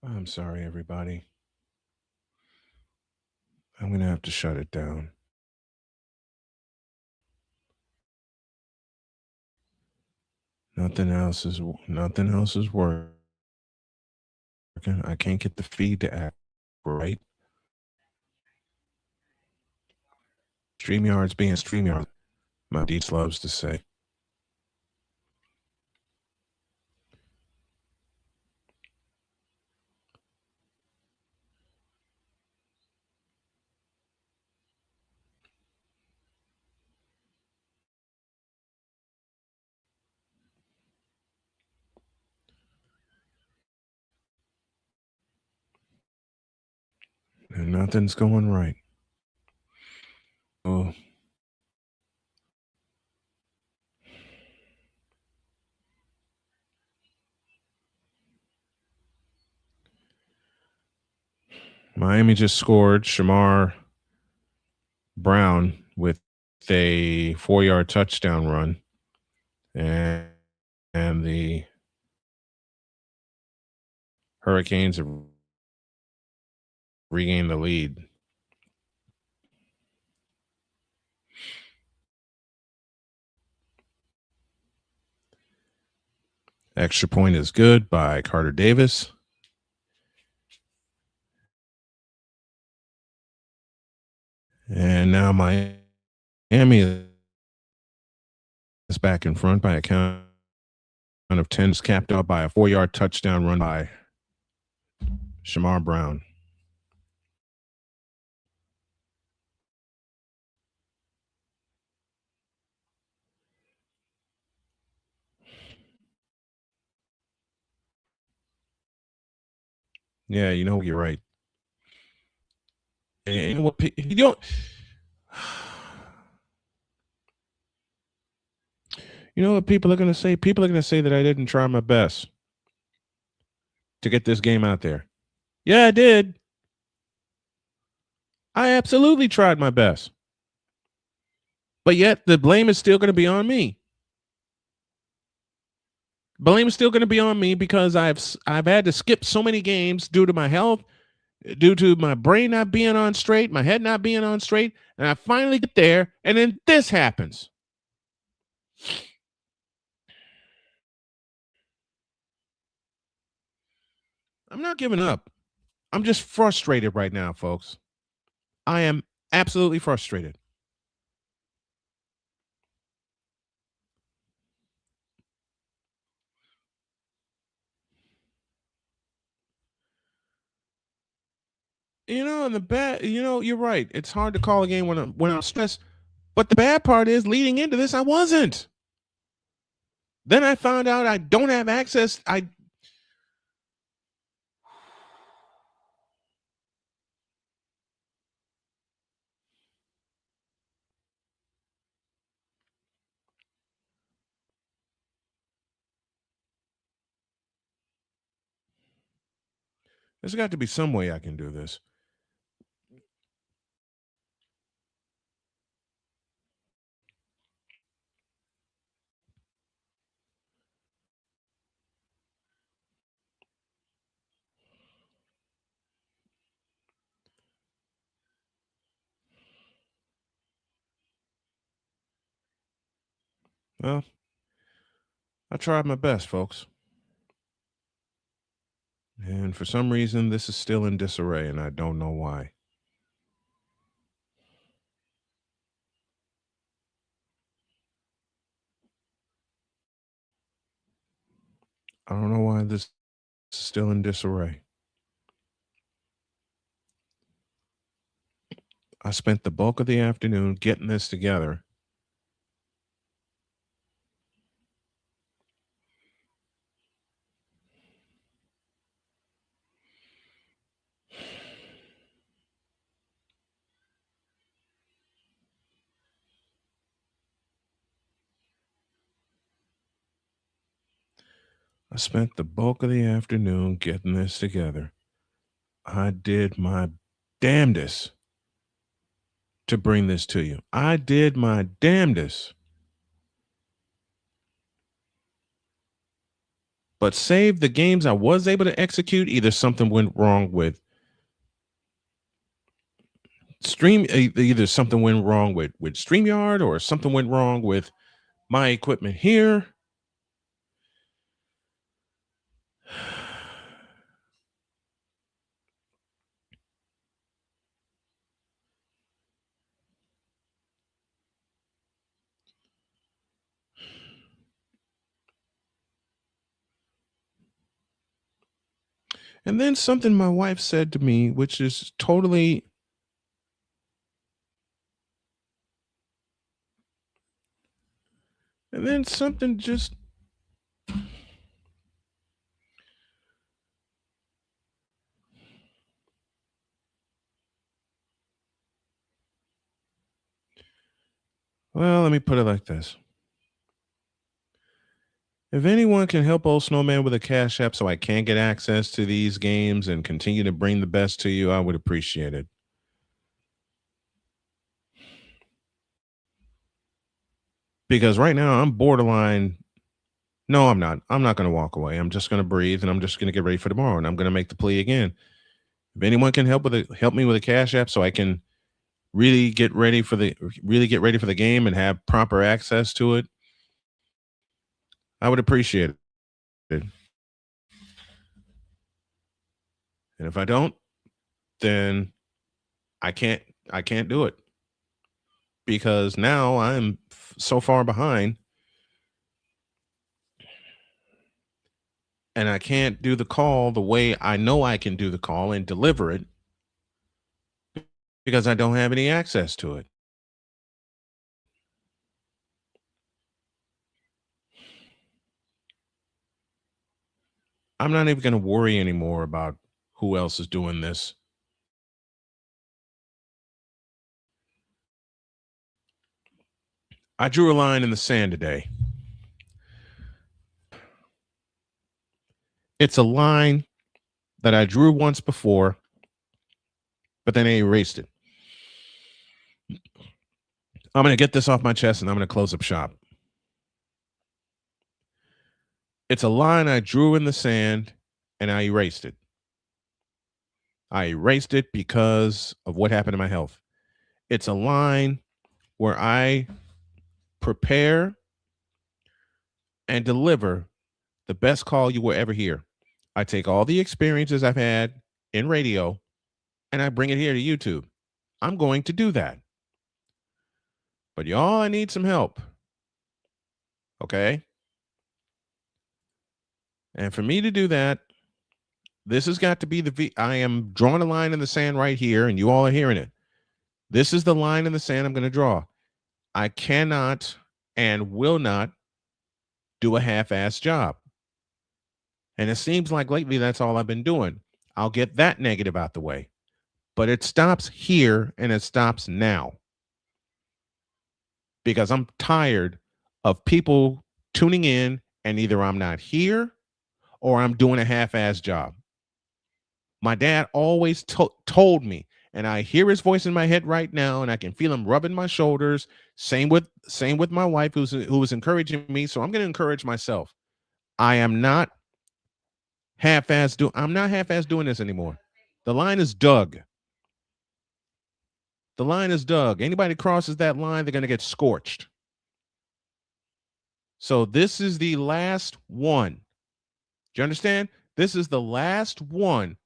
[SPEAKER 2] I'm sorry, everybody. I'm going to have to shut it down. Nothing else is working. I can't get the feed to act right. StreamYard's being StreamYard, my Deets loves to say. And nothing's going right. Oh. Miami just scored. Shamar Brown with a 4-yard touchdown run. And the Hurricanes have regained the lead. Extra point is good by Carter Davis. And now Miami is back in front by a count of 10. It's capped out by a 4-yard touchdown run by Shamar Brown. Yeah, you know, you're right. And what you don't, you know what people are going to say? People are going to say that I didn't try my best to get this game out there. Yeah, I did. I absolutely tried my best. But yet the blame is still going to be on me. Blame is still going to be on me because I've had to skip so many games due to my health, due to my brain not being on straight, my head not being on straight, and I finally get there, and then this happens. I'm not giving up. I'm just frustrated right now, folks. I am absolutely frustrated. You know, and the bad, you know, you're right. It's hard to call a game when I'm stressed. But the bad part is, leading into this, I wasn't. Then I found out I don't have access. There's got to be some way I can do this. Well, I tried my best, folks. And for some reason, this is still in disarray, and I don't know why. I don't know why this is still in disarray. I spent the bulk of the afternoon getting this together. I spent the bulk of the afternoon getting this together. I did my damnedest to bring this to you. I did my damnedest. But save the games I was able to execute, either something went wrong with either something went wrong with StreamYard, or something went wrong with my equipment here. And then something my wife said to me, which is totally, and then something just, well, let me put it like this. If anyone can help old Snowman with a Cash App so I can get access to these games and continue to bring the best to you, I would appreciate it. Because right now I'm borderline. No, I'm not. I'm not going to walk away. I'm just going to breathe, and I'm just going to get ready for tomorrow, and I'm going to make the plea again. If anyone can help me with a Cash App so I can really get ready for the game and have proper access to it, I would appreciate it. And if I don't, then I can't do it, because now I'm so far behind and I can't do the call the way I know I can do the call and deliver it, because I don't have any access to it. I'm not even going to worry anymore about who else is doing this. I drew a line in the sand today. It's a line that I drew once before, but then I erased it. I'm going to get this off my chest and I'm going to close up shop. It's a line I drew in the sand and I erased it. I erased it because of what happened to my health. It's a line where I prepare and deliver the best call you will ever hear. I take all the experiences I've had in radio and I bring it here to YouTube. I'm going to do that. But y'all, I need some help. Okay? And for me to do that, this has got to be I am drawing a line in the sand right here, and you all are hearing it. This is the line in the sand I'm going to draw. I cannot and will not do a half-ass job. And it seems like lately that's all I've been doing. I'll get that negative out the way. But it stops here and it stops now. Because I'm tired of people tuning in and either I'm not here or I'm doing a half-ass job. My dad always told me, and I hear his voice in my head right now, and I can feel him rubbing my shoulders. Same with my wife, who was encouraging me. So I'm going to encourage myself. I'm not half-ass doing this anymore. The line is dug. The line is dug. Anybody crosses that line, they're going to get scorched. So this is the last one. Do you understand? This is the last one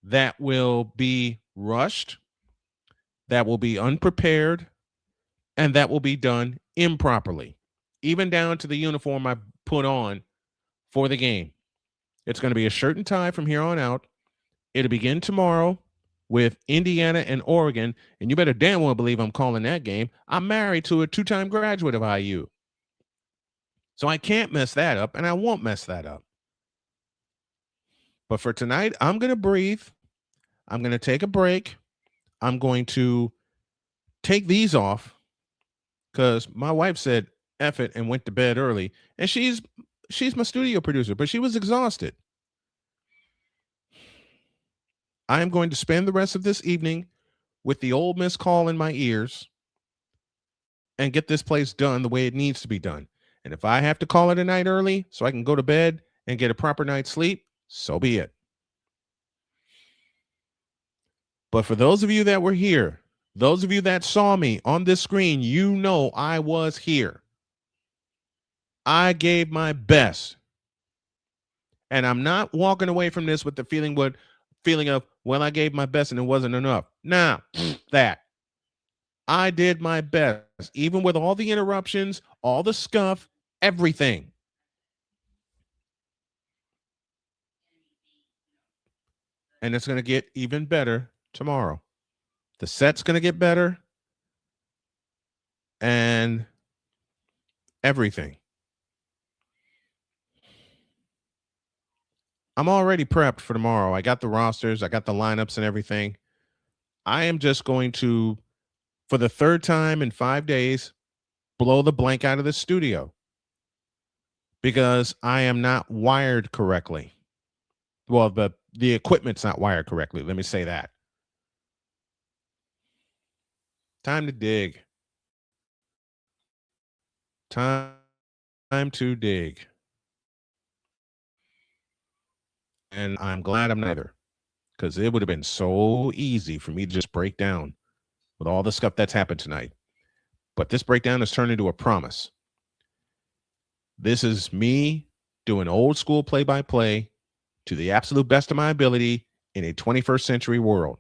[SPEAKER 2] that will be rushed, that will be unprepared, and that will be done improperly, even down to the uniform I put on for the game. It's going to be a shirt and tie from here on out. It'll begin tomorrow with Indiana and Oregon, and you better damn well believe I'm calling that game. I'm married to a 2-time graduate of IU. So I can't mess that up, and I won't mess that up. But for tonight, I'm going to breathe. I'm going to take a break. I'm going to take these off because my wife said F it and went to bed early. And she's my studio producer, but she was exhausted. I am going to spend the rest of this evening with the Ole Miss call in my ears and get this place done the way it needs to be done. And if I have to call it a night early so I can go to bed and get a proper night's sleep, so be it. But for those of you that were here, those of you that saw me on this screen, you know I was here. I gave my best. And I'm not walking away from this with the feeling of, well, I gave my best and it wasn't enough. Nah, that. I did my best, even with all the interruptions, all the scuff, everything. And it's going to get even better tomorrow. The set's going to get better and everything. I'm already prepped for tomorrow. I got the rosters. I got the lineups and everything. I am just going to, for the third time in 5 days, blow the blank out of the studio because I am not wired correctly. Well, the equipment's not wired correctly. Let me say that. Time to dig. Time to dig. And I'm glad I'm neither, because it would have been so easy for me to just break down with all the stuff that's happened tonight. But this breakdown has turned into a promise. This is me doing old school play-by-play to the absolute best of my ability in a 21st century world.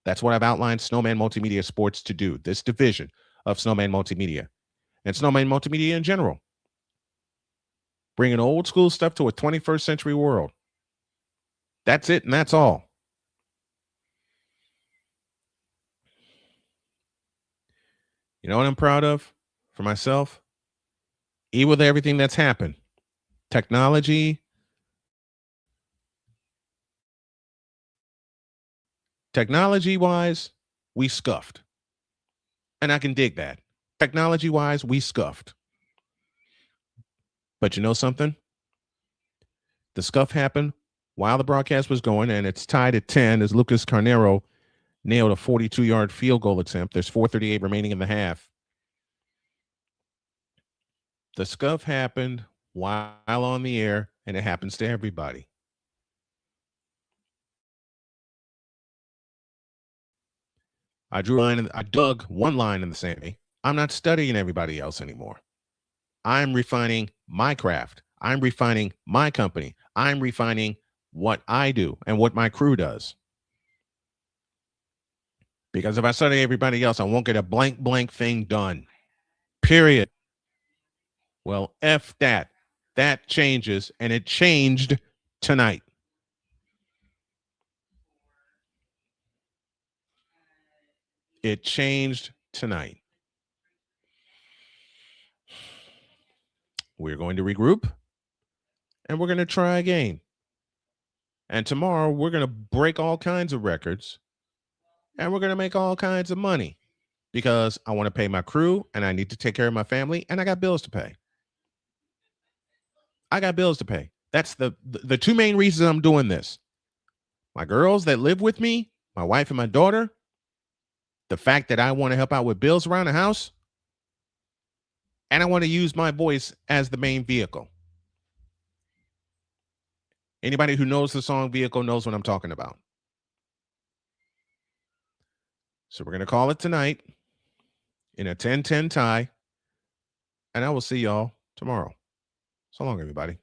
[SPEAKER 2] That's what I've outlined Snowman Multimedia Sports to do, this division of Snowman Multimedia and Snowman Multimedia in general. Bringing old school stuff to a 21st century world. That's it, and that's all. You know what I'm proud of for myself? Even with everything that's happened, technology-wise, we scuffed. And I can dig that. technology-wise, we scuffed. But you know something? The scuff happened while the broadcast was going, and it's tied at 10 as Lucas Carnero nailed a 42-yard field goal attempt. There's 4:38 remaining in the half. The scuff happened while on the air, and it happens to everybody. I dug one line in the sand. I'm not studying everybody else anymore. I'm refining my craft. I'm refining my company. I'm refining what I do and what my crew does. Because if I study everybody else, I won't get a blank thing done. Period. Well, F that. That changes, and it changed tonight. It changed tonight. We're going to regroup, and we're going to try again. And tomorrow, we're going to break all kinds of records, and we're going to make all kinds of money because I want to pay my crew, and I need to take care of my family, and I got bills to pay. I got bills to pay. That's the two main reasons I'm doing this. My girls that live with me, my wife and my daughter, the fact that I want to help out with bills around the house, and I want to use my voice as the main vehicle. Anybody who knows the song Vehicle knows what I'm talking about. So we're going to call it tonight in a 10-10 tie, and I will see y'all tomorrow. So long, everybody.